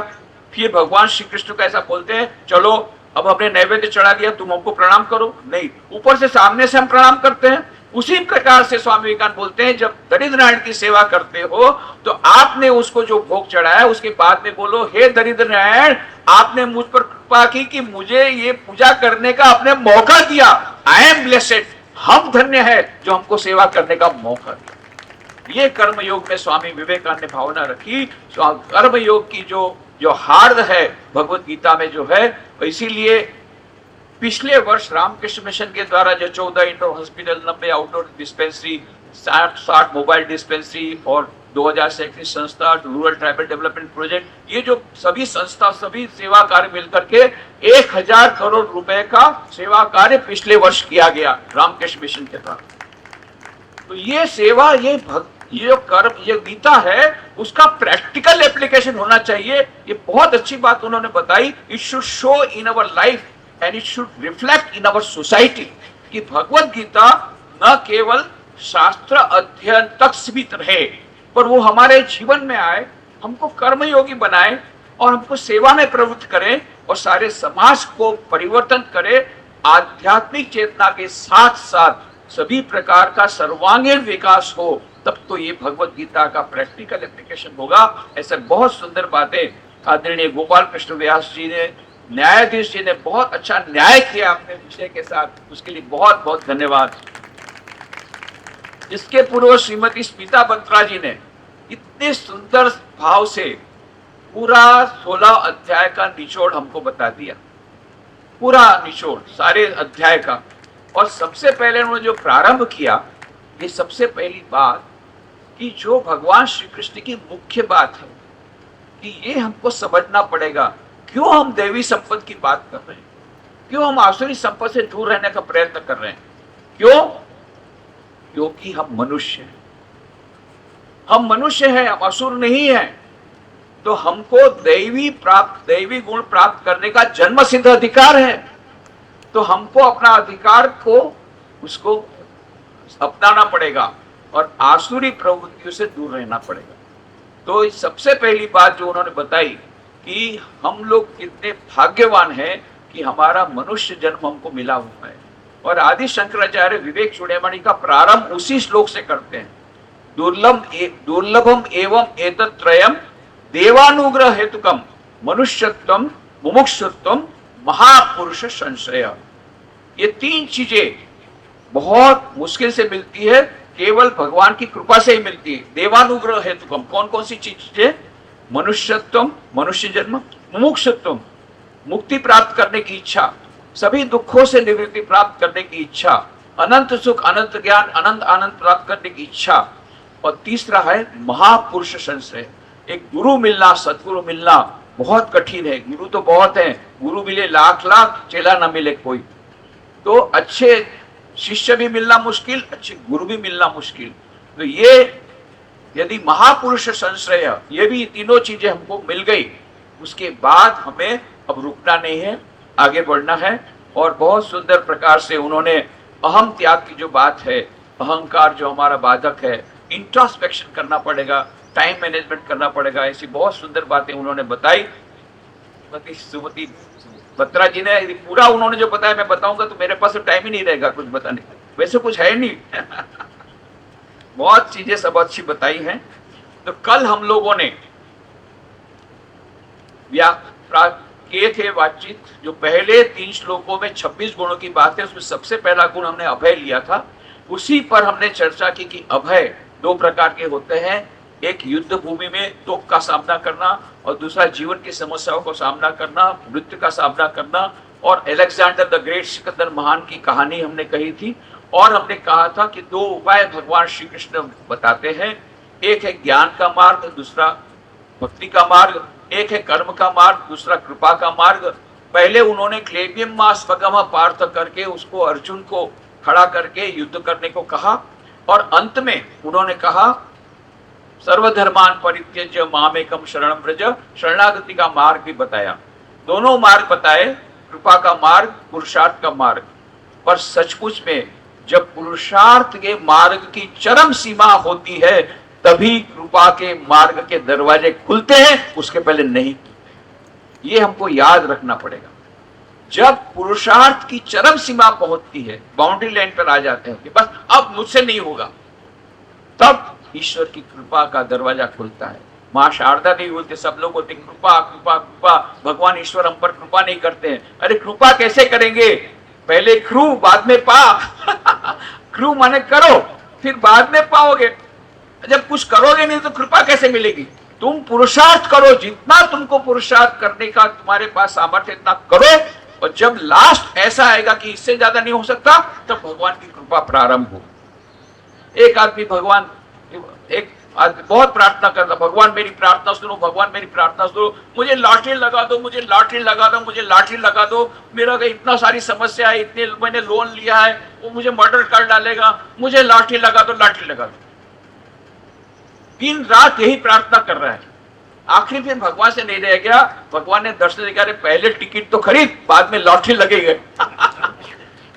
फिर भगवान श्री कृष्ण को ऐसा बोलते हैं, चलो अब हमने नैवेद्य चढ़ा दिया, तुम हमको प्रणाम करो। नहीं, ऊपर से सामने से हम प्रणाम करते हैं। उसी प्रकार से स्वामी विवेकानंद बोलते हैं, जब दरिद्र नारायण की सेवा करते हो तो आपने उसको जो भोग चढ़ाया उसके बाद में बोलो, हे दरिद्र नारायण, आपने मुझ पर कृपा की कि मुझे ये पूजा करने का आपने मौका दिया। आई एम ब्लेसेड, हम धन्य है जो हमको सेवा करने का मौका दिया। ये कर्म योग में स्वामी विवेकानंद ने भावना रखी। कर्म योग की जो हार्द है भगवत गीता में जो है, इसीलिए पिछले वर्ष रामकृष्ण मिशन के द्वारा जो 14 indoor hospital, 90 outdoor dispensary, 60 mobile dispensary और 2000 से एक्टिव संस्था, रूरल ट्राइबल डेवलपमेंट प्रोजेक्ट, ये जो सभी संस्था, सभी सेवा कार्य मिलकर के 1000 करोड़ रुपए का सेवा कार्य पिछले वर्ष किया गया रामकृष्ण मिशन के द्वारा। तो ये सेवा, ये कर्म, ये गीता है, उसका प्रैक्टिकल एप्लीकेशन होना चाहिए। ये बहुत अच्छी बात उन्होंने बताई। It should show in our life and it should reflect in our society कि भगवत गीता न केवल शास्त्र अध्ययन तक सीमित रहे, पर वो हमारे जीवन में आए, हमको कर्मयोगी बनाए और हमको सेवा में प्रवृत्त करें और सारे समाज को परिवर्तन करे। आध्यात्मिक चेतना के साथ साथ सभी प्रकार का सर्वांगीण विकास हो, तब तो ये भगवत गीता का प्रैक्टिकल एप्लीकेशन होगा। ऐसे बहुत सुंदर बातें आदरणीय गोपाल कृष्ण व्यास जी ने, न्यायाधीश जी ने बहुत अच्छा न्याय किया अपने विषय के साथ, उसके लिए बहुत बहुत धन्यवाद। इसके पूर्व श्रीमती स्मिता बत्रा जी ने इतने सुंदर भाव से पूरा 16 अध्याय का निचोड़ हमको बता दिया, पूरा निचोड़ सारे अध्याय का। और सबसे पहले उन्होंने जो प्रारंभ किया, ये सबसे पहली बात कि जो भगवान श्री कृष्ण की मुख्य बात है कि ये हमको समझना पड़ेगा क्यों हम देवी संपत्ति की बात कर रहे हैं, क्यों हम आसुरी संपत्ति से दूर रहने का प्रयत्न कर रहे हैं, क्यों? क्योंकि हम मनुष्य हैं, हम मनुष्य हैं, हम असुर नहीं हैं। तो हमको दैवी गुण प्राप्त करने का जन्म सिद्ध अधिकार है। तो हमको अपना अधिकार को उसको अपनाना पड़ेगा और आसुरी प्रवृत्तियों से दूर रहना पड़ेगा। तो सबसे पहली बात जो उन्होंने बताई कि हम लोग कितने भाग्यवान हैं कि हमारा मनुष्य जन्म हमको मिला हुआ है। और आदि शंकराचार्य विवेक चूड़ामणि का प्रारंभ उसी श्लोक से करते हैं, दुर्लभम एवं एतत्त्रयम देवानुग्रह हेतुकम मनुष्यत्वम मुमुक्षुत्वम महापुरुष संशय। ये तीन चीजें बहुत मुश्किल से मिलती है, केवल भगवान की कृपा से ही मिलती है। देवानुग्रह हेतुकम कौन कौन सी चीजें? मनुष्यत्वम मनुष्य जन्म, मुमुक्षुत्वम मुक्ति प्राप्त करने की इच्छा, सभी दुखों से निवृत्ति प्राप्त करने की इच्छा, अनंत सुख अनंत ज्ञान अनंत आनंद प्राप्त करने की इच्छा, और तीसरा है महापुरुष संश्रय। एक गुरु मिलना, सदगुरु मिलना बहुत कठिन है। गुरु तो बहुत है, गुरु मिले लाख लाख, चेला ना मिले कोई। तो अच्छे शिष्य भी मिलना मुश्किल, अच्छे गुरु भी मिलना मुश्किल। तो ये यदि महापुरुष संश्रय, ये भी तीनों चीजें हमको मिल गई, उसके बाद हमें अब रुकना नहीं है, आगे बढ़ना है। और बहुत सुंदर प्रकार से उन्होंने अहम त्याग की जो बात है, अहंकार जो हमारा बाधक है, इंट्रोस्पेक्शन करना पड़ेगा, टाइम मैनेजमेंट करना पड़ेगा, ऐसी बहुत सुंदर बातें उन्होंने बताई। सुमति बत्रा जी ने पूरा उन्होंने जो बताया मैं बताऊंगा तो मेरे पास तो टाइम ही नहीं रहेगा कुछ बताने, वैसे कुछ है नहीं बहुत चीजें सब अच्छी बताई हैं। तो कल हम लोगों ने किए थे बातचीत, जो पहले 3 श्लोकों में 26 गुणों की बात है, उसमें सबसे पहला गुण हमने अभय लिया था। उसी पर हमने चर्चा की कि अभय 2 प्रकार के होते हैं, एक युद्ध भूमि में तोप का सामना करना और दूसरा जीवन की समस्याओं को सामना करना, मृत्यु का सामना करना। और अलेक्जेंडर द ग्रेट, सिकंदर महान की कहानी हमने कही थी। और हमने कहा था कि 2 उपाय भगवान श्री कृष्ण बताते हैं, एक है ज्ञान का मार्ग, दूसरा भक्ति का मार्ग, एक है कर्म का मार्ग, दूसरा कृपा का मार्ग। पहले उन्होंने क्लेबियम मास भगम पार्थ करके उसको अर्जुन को खड़ा करके युद्ध करने को कहा, और अंत में उन्होंने कहा सर्वधर्मान परित्यज्य मामेकम शरणं व्रज, शरणागति का मार्ग भी बताया। दोनों मार्ग बताए, कृपा का मार्ग, पुरुषार्थ का मार्ग। पर सचमुच में जब पुरुषार्थ के मार्ग की चरम सीमा होती है तभी कृपा के मार्ग के दरवाजे खुलते हैं, उसके पहले नहीं। ये हमको याद रखना पड़ेगा। जब पुरुषार्थ की चरम सीमा पहुंचती है, बाउंड्री लाइन पर आ जाते हैं कि बस अब मुझसे नहीं होगा, तब ईश्वर की कृपा का दरवाजा खुलता है। माँ शारदा देवी बोलते, सब लोग बोलते कृपा कृपा कृपा, भगवान ईश्वर हम पर कृपा नहीं करते हैं। अरे कृपा कैसे करेंगे? पहले क्रू बाद में पा क्रू माने करो, फिर बाद में पाओगे। जब कुछ करोगे नहीं तो कृपा कैसे मिलेगी? तुम पुरुषार्थ करो, जितना तुमको पुरुषार्थ करने का तुम्हारे पास सामर्थ्य इतना करो, और जब लास्ट ऐसा आएगा कि इससे ज्यादा नहीं हो सकता, तब भगवान की कृपा प्रारंभ हो। एक आदमी बहुत प्रार्थना करता, भगवान मेरी प्रार्थना सुनो, भगवान मेरी प्रार्थना सुनो, मुझे लॉटरी लगा दो, मुझे लॉटरी लगा दो, मुझे लॉटरी लगा दो, मेरा इतना सारी समस्या है, इतने मैंने लोन लिया है, वो मुझे मर्डर कर डालेगा, मुझे लॉटरी लगा दो, लॉटरी लगा दो। दिन रात यही प्रार्थना कर रहा है। आखिर फिर भगवान से नहीं रह गया, भगवान ने दर्शन दिखा, पहले टिकट तो खरीद, बाद में लॉटरी लगेगा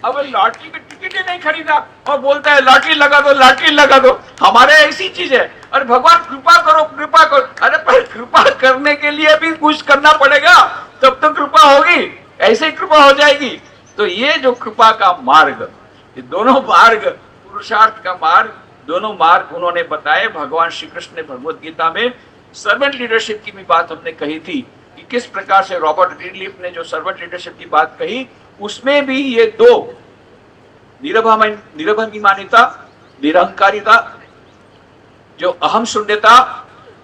अब लॉटरी की टिकट ही नहीं खरीदा और बोलता है लॉटरी लगा दो, लॉटरी लगा दो। हमारे ऐसी चीज है, अरे भगवान कृपा करो, कृपा करो। अरे पर कृपा करने के लिए भी कुछ करना पड़ेगा, तब तो कृपा होगी, ऐसे ही कृपा हो जाएगी। तो ये जो कृपा का मार्ग, ये दोनों मार्ग, पुरुषार्थ का मार्ग, दोनों मार्ग उन्होंने बताए। भगवान श्री कृष्ण ने भगवत गीता में सर्वेंट लीडरशिप की भी बात हमने कही थी कि किस प्रकार से रॉबर्ट ग्रीनलीफ ने जो सर्वेंट लीडरशिप की बात कही, उसमें भी ये 2 निरभिमानिता निरहंकारिता, जो अहम शून्यता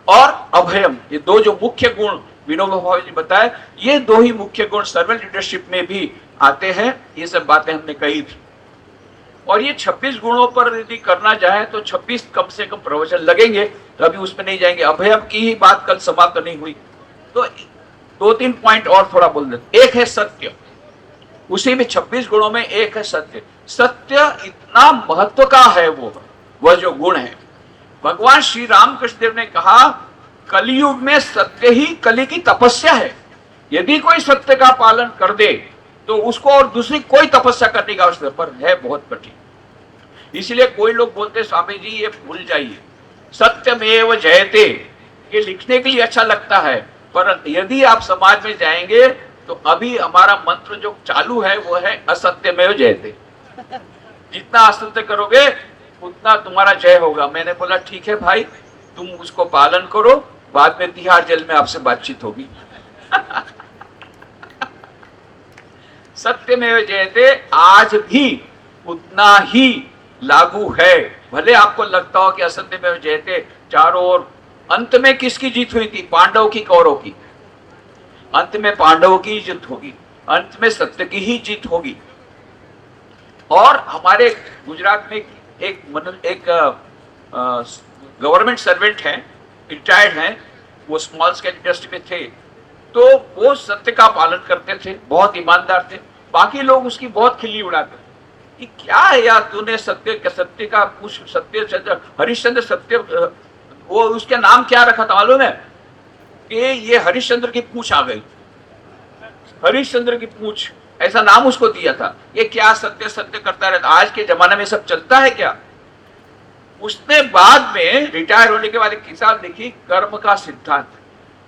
और अभयम, ये दो जो मुख्य गुण विनोबा भावे जी बताए, ये दो ही मुख्य गुण सर्वेंट लीडरशिप में भी आते हैं। ये सब बातें हमने कही थी। और ये 26 गुणों पर यदि करना चाहे तो 26 कम से कम प्रवचन लगेंगे, तो अभी उसमें नहीं जाएंगे। अभयम की ही बात कल समाप्त नहीं हुई, तो 2-3 पॉइंट और थोड़ा बोल देते। एक है सत्य, उसी में 26 गुणों में एक है सत्य। सत्य इतना महत्व का है, वह जो गुण है। भगवान श्री रामकृष्ण देव ने कहा, कलयुग में सत्य ही कली की तपस्या है। यदि कोई सत्य का पालन कर दे तो उसको और दूसरी कोई तपस्या करने का अवसर पर है बहुत कठिन। इसलिए कोई लोग बोलते स्वामी जी ये भूल जाइए, सत्यमेव जयते, ये लिखने के लिए अच्छा लगता है, पर यदि आप समाज में जाएंगे तो अभी हमारा मंत्र जो चालू है वो है असत्यमेव जयते। जितना असत्य करोगे उतना तुम्हारा जय होगा। मैंने बोला ठीक है भाई, तुम उसको पालन करो, बाद में तिहाड़ जेल में आपसे बातचीत होगी। सत्यमेव जयते आज भी उतना ही लागू है। भले आपको लगता हो कि असत्यमेव जयते चारों ओर, अंत में किसकी जीत हुई थी? पांडव की, कौरव की? अंत में पांडवों की जीत होगी, अंत में सत्य की ही जीत होगी। और हमारे गुजरात में एक गवर्नमेंट सर्वेंट हैं, रिटायर्ड हैं, वो स्मॉल स्केल इंडस्ट्री में थे, तो वो सत्य का पालन करते थे, बहुत ईमानदार थे। बाकी लोग उसकी बहुत खिल्ली उड़ाते कि क्या है यार, तूने सत्य का कुछ सत्य, हरिश्चंद्र सत्य, वो उसके नाम क्या रखा था मालूम है? कि ये हरिश्चंद्र की पूंछ आ गई, हरिश्चंद्र की पूंछ, ऐसा नाम उसको दिया था। ये क्या सत्य सत्य करता रहता, आज के जमाने में सब चलता है क्या? उसने बाद में रिटायर होने के बाद एक किताब लिखी, कर्म का सिद्धांत,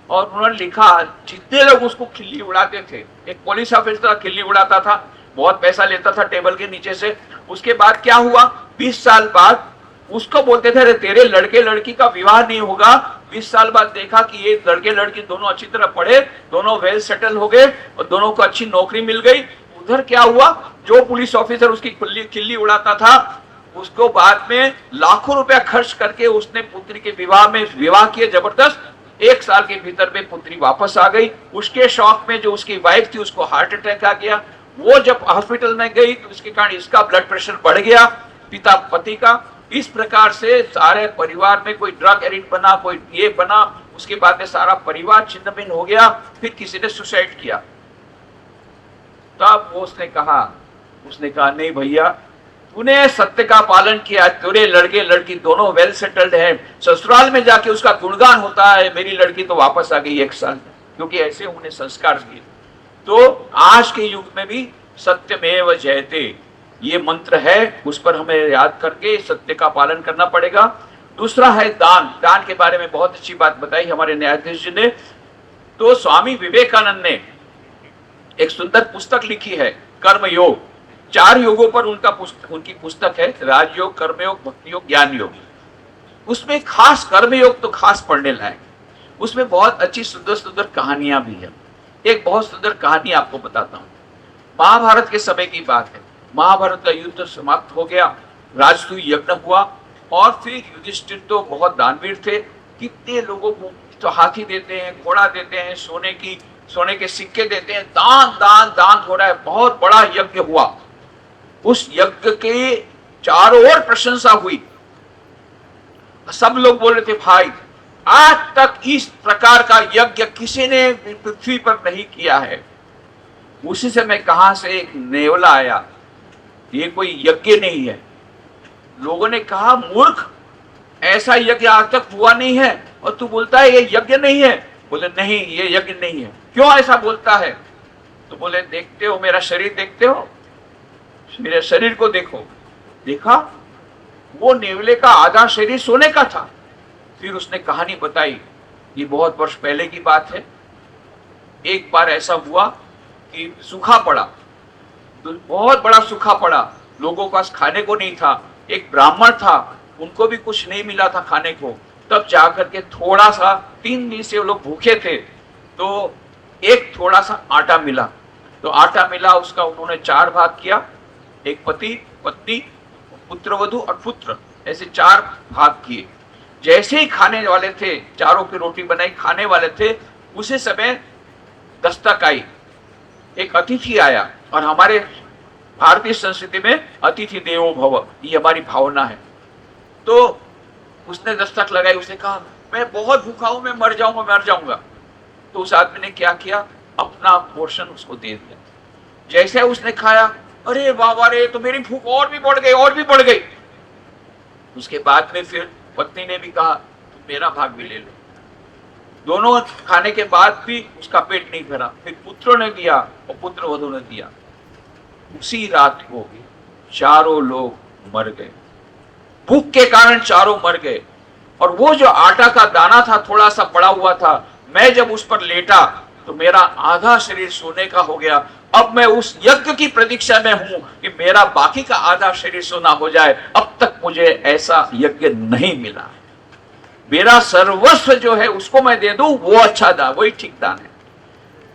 और उन्होंने लिखा जितने लोग उसको खिल्ली उड़ाते थे, एक पुलिस ऑफिसर खिल्ली उड़ाता था, बहुत पैसा लेता था टेबल के नीचे से, उसके बाद क्या हुआ, 20 साल बाद उसको बोलते थे, अरे तेरे लड़के लड़की का विवाह नहीं होगा। 20 साल बाद देखा कि ये लड़के लड़की दोनों अच्छी तरह पढ़े, दोनों वेल सेटल हो गए और दोनों को अच्छी नौकरी मिल गई। उधर क्या हुआ, जो पुलिस ऑफिसर उसकी खिल्ली उड़ाता था, उसको बाद में लाखों रुपया खर्च करके उसने पुत्री के विवाह किए जबरदस्त। 1 साल के भीतर में पुत्री वापस आ गई। उसके शौक में जो उसकी वाइफ थी उसको हार्ट अटैक आ गया। वो जब हॉस्पिटल में गई तो उसके कारण इसका ब्लड प्रेशर बढ़ गया, पिता पति का। इस प्रकार से सारे परिवार में कोई ड्रग एडिक्ट बना, कोई ये बना, उसके बाद में सारा परिवार छिन्न भिन्न हो गया। फिर किसी ने सुसाइड किया। तब वो उसने कहा नहीं भैया, तूने सत्य का पालन किया, तेरे लड़के लड़की दोनों वेल सेटल्ड हैं, ससुराल में जाके उसका गुणगान होता है, मेरी लड़की तो वापस आ गई 1 साल में, क्योंकि ऐसे उन्हें संस्कार दिए। तो आज के युग में भी सत्यमेव जयते ये मंत्र है, उस पर हमें याद करके सत्य का पालन करना पड़ेगा। दूसरा है दान। दान के बारे में बहुत अच्छी बात बताई हमारे न्यायाधीश जी ने। तो स्वामी विवेकानंद ने एक सुंदर पुस्तक लिखी है, कर्म योग। 4 योगों पर उनकी पुस्तक है, राजयोग, कर्मयोग, भक्ति योग, ज्ञान योग। उसमें खास कर्मयोग तो खास पढ़ने लायक, उसमें बहुत अच्छी सुंदर सुंदर कहानियां भी है। एक बहुत सुंदर कहानी आपको बताता हूँ। महाभारत के समय की बात है। महाभारत का युद्ध समाप्त हो गया, राजसूय यज्ञ हुआ, और फिर युधिष्ठिर तो बहुत दानवीर थे। कितने लोगों को तो हाथी देते हैं, घोड़ा देते हैं, सोने के सिक्के देते हैं, दान दान दान हो रहा है। बहुत बड़ा यज्ञ हुआ। उस यज्ञ के चारों ओर प्रशंसा हुई। सब लोग बोल रहे थे भाई आज तक इस प्रकार का यज्ञ किसी ने पृथ्वी पर नहीं किया है। उसी समय कहां से एक नेवला आया, ये कोई यज्ञ नहीं है। लोगों ने कहा मूर्ख, ऐसा यज्ञ आज तक हुआ नहीं है और तू बोलता है ये यज्ञ नहीं है। बोले नहीं, ये यज्ञ नहीं है। क्यों ऐसा बोलता है? तो बोले देखते हो मेरा शरीर, देखते हो मेरे शरीर को देखो। देखा, वो नेवले का आधा शरीर सोने का था। फिर उसने कहानी बताई, ये बहुत वर्ष पहले की बात है। एक बार ऐसा हुआ कि सूखा पड़ा, तो बहुत बड़ा सूखा पड़ा, लोगों के पास खाने को नहीं था। एक ब्राह्मण था, उनको भी कुछ नहीं मिला था खाने को। तब जाकर के थोड़ा सा, 3 दिन से वो लोग भूखे थे, तो एक थोड़ा सा आटा मिला। तो आटा मिला, उसका उन्होंने 4 भाग किया। एक पति, पत्नी, पुत्रवधू और पुत्र, ऐसे 4 भाग किए। जैसे ही खाने वाले थे, चारों की रोटी बनाई, खाने वाले थे, उसी समय दस्तक आई, एक अतिथि आया। और हमारे भारतीय संस्कृति में अतिथि देवो भव, ये हमारी भावना है। तो उसने दस्तक लगाई, उसने कहा मैं बहुत भूखा हूं, मैं मर जाऊंगा। तो उस आदमी ने क्या किया, अपना पोर्शन उसको दे दिया। जैसे उसने खाया, अरे वाह रे, तो मेरी भूख और भी बढ़ गई। उसके बाद में फिर पत्नी ने भी कहा तुम मेरा भाग भी ले लो। दोनों खाने के बाद भी उसका पेट नहीं भरा। फिर पुत्रों ने दिया और पुत्र वधू ने दिया। उसी रात को चारों लोग मर गए, भूख के कारण चारों मर गए। और वो जो आटा का दाना था, थोड़ा सा पड़ा हुआ था, मैं जब उस पर लेटा तो मेरा आधा शरीर सोने का हो गया। अब मैं उस यज्ञ की प्रतीक्षा में हूं कि मेरा बाकी का आधा शरीर सोना हो जाए। अब तक मुझे ऐसा यज्ञ नहीं मिला। मेरा सर्वस्व जो है उसको मैं दे दूं, वो अच्छा दान, वही ठीक दान है।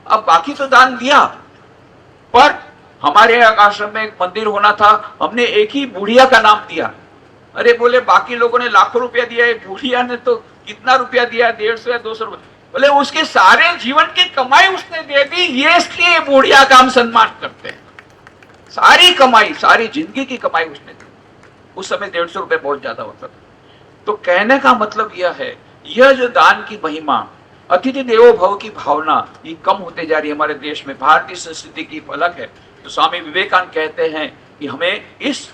अब बाकी तो दान दिया, पर हमारे आश्रम में एक मंदिर होना था, हमने एक ही बुढ़िया का नाम दिया। अरे बोले बाकी लोगों ने लाखों रुपया दिया है, बुढ़िया ने तो कितना रुपया दिया, 150 या 200 रुपया। बोले उसके सारे जीवन की कमाई उसने दे दी, ये इसलिए बुढ़िया का हम सम्मान करते हैं। सारी कमाई, सारी जिंदगी की कमाई उसने दी। उस समय 150 रुपये बहुत ज्यादा होता था। तो कहने का मतलब यह है, यह जो दान की महिमा, अतिथि देवो भव की भावना, ये कम होते जा रही है हमारे देश में। भारतीय संस्कृति की फलक है। तो स्वामी विवेकानंद कहते हैं कि हमें इस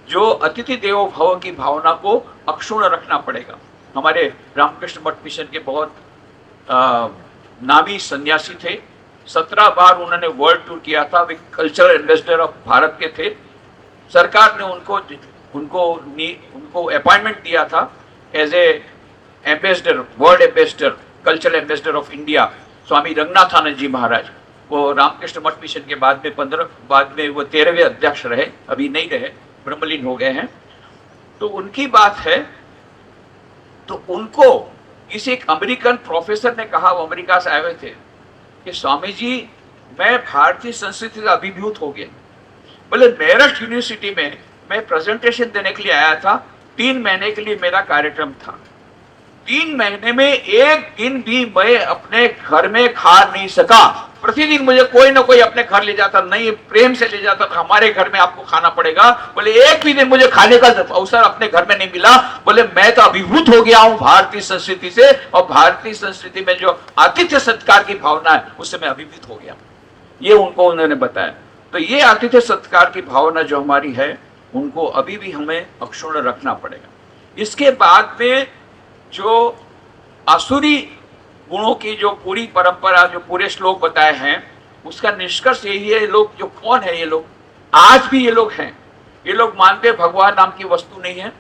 जो अतिथि देवो भव की भावना को अक्षुण्ण रखना पड़ेगा। हमारे रामकृष्ण मठ मिशन के बहुत नामी सन्यासी थे, 17 बार उन्होंने वर्ल्ड टूर किया था, वे कल्चरल एम्बेसडर ऑफ भारत के थे। सरकार ने उनको अपॉइंटमेंट दिया था as a ambassador, world ambassador, cultural ambassador of India, Swami Ranganathananda ji Maharaj. वो रामकृष्ण मठ मिशन के बाद में वो 13वें अध्यक्ष रहे, अभी नहीं रहे, ब्रह्मलीन हो गए हैं। तो उनकी बात है। तो उनको किसी एक अमेरिकन प्रोफेसर ने कहा, वो अमेरिका से आए हुए थे, कि स्वामी जी मैं भारतीय संस्कृति से अभिभूत हो गया। बोले मेरठ यूनिवर्सिटी में मैं प्रेजेंटेशन देने के लिए आया था, 3 महीने के लिए मेरा कार्यक्रम था। 3 महीने में एक दिन भी मैं अपने घर में खा नहीं सका। प्रतिदिन मुझे कोई ना कोई अपने घर ले जाता, नहीं प्रेम से ले जाता, हमारे घर में आपको खाना पड़ेगा। बोले एक भी दिन मुझे खाने का अवसर अपने घर में नहीं मिला। बोले मैं तो अभिभूत हो गया हूं भारतीय संस्कृति से, और भारतीय संस्कृति में जो आतिथ्य सत्कार की भावना है उससे मैं अभिभूत हो गया। ये उनको उन्होंने बताया। तो ये आतिथ्य सत्कार की भावना जो हमारी है, उनको अभी भी हमें अक्षुण्ण रखना पड़ेगा। इसके बाद में जो आसुरी गुणों की जो पूरी परंपरा, जो पूरे श्लोक बताए हैं, उसका निष्कर्ष यही है, लोग जो कौन है, ये लोग आज भी ये लोग हैं, ये लोग मानते भगवान नाम की वस्तु नहीं है।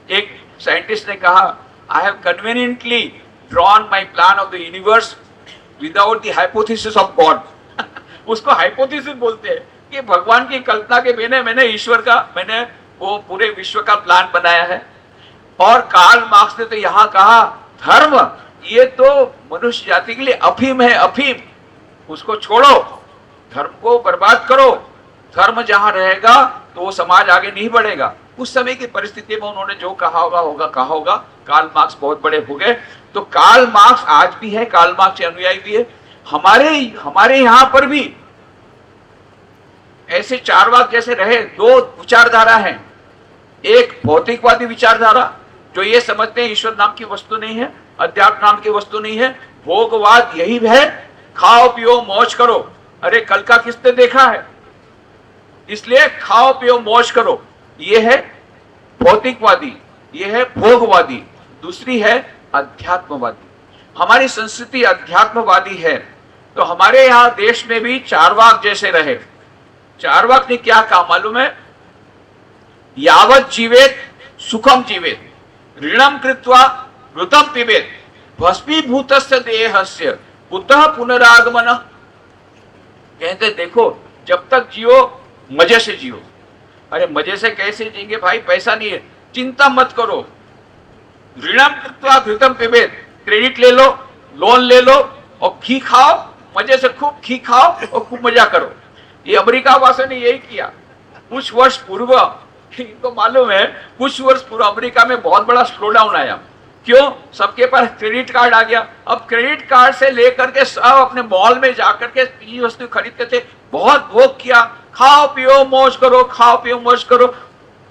एक साइंटिस्ट ने कहा, I have conveniently drawn my plan of the universe without the hypothesis of God. उसको हाइपोथेसिस बोलते हैं कि भगवान की कल्पना के बिना मैंने वो पूरे विश्व का प्लान बनाया है। और कार्ल मार्क्स ने तो यहाँ कहा, धर्म ये तो मनुष्य जाति के लिए अफीम है, अफीम, उसको छोड़ो, धर्म को बर्बाद करो। धर्म जहां रहेगा तो वो समाज आगे नहीं बढ़ेगा। उस समय की परिस्थिति में उन्होंने जो कहा होगा। कार्ल मार्क्स बहुत बड़े हो गए। तो कार्ल मार्क्स आज भी है, कार्ल मार्क्स के अनुयायी भी है। हमारे यहां पर भी ऐसे चारवाक जैसे रहे 2 विचारधारा हैं। एक भौतिकवादी विचारधारा, जो ये समझते हैं ईश्वर नाम की वस्तु नहीं है, अध्यात्म नाम की वस्तु नहीं है, भोगवाद यही है, खाओ पियो मौज करो। अरे कल का किसने देखा है, इसलिए खाओ पियो मौज करो। ये है भौतिकवादी, ये है भोगवादी। दूसरी है अध्यात्मवादी। हमारी संस्कृति अध्यात्मवादी है। तो हमारे यहाँ देश में भी चारवाक जैसे रहे। चारवाक ने क्या कहा मालूम है, यावत जीवेत सुखम जीवेत, ऋणम कृत्वा ऋतम पिबेत, भस्मीभूतस्य देहस्य कुतः पुनरागमन। कहते देखो, जब तक जियो मजे से जियो। अरे मजे से कैसे जिएंगे भाई, पैसा नहीं है, चिंता मत करो। ऋणम कृत्वा घृतम पिबेत, क्रेडिट ले लो, लोन ले लो और घी खाओ, मजे से खूब घी खाओ और खूब मजा करो। ये अमेरिका वासियों ने यही किया। कुछ वर्ष पूर्व इनको मालूम है कुछ वर्ष पूर्व अमेरिका में बहुत बड़ा स्लो डाउन आया। क्यों? सबके पास क्रेडिट कार्ड आ गया। अब क्रेडिट कार्ड से लेकर के सब अपने मॉल में जाकर के चीज वस्तु खरीदते थे, बहुत भोग किया, खाओ पियो मौज करो, खाओ पियो मौज करो।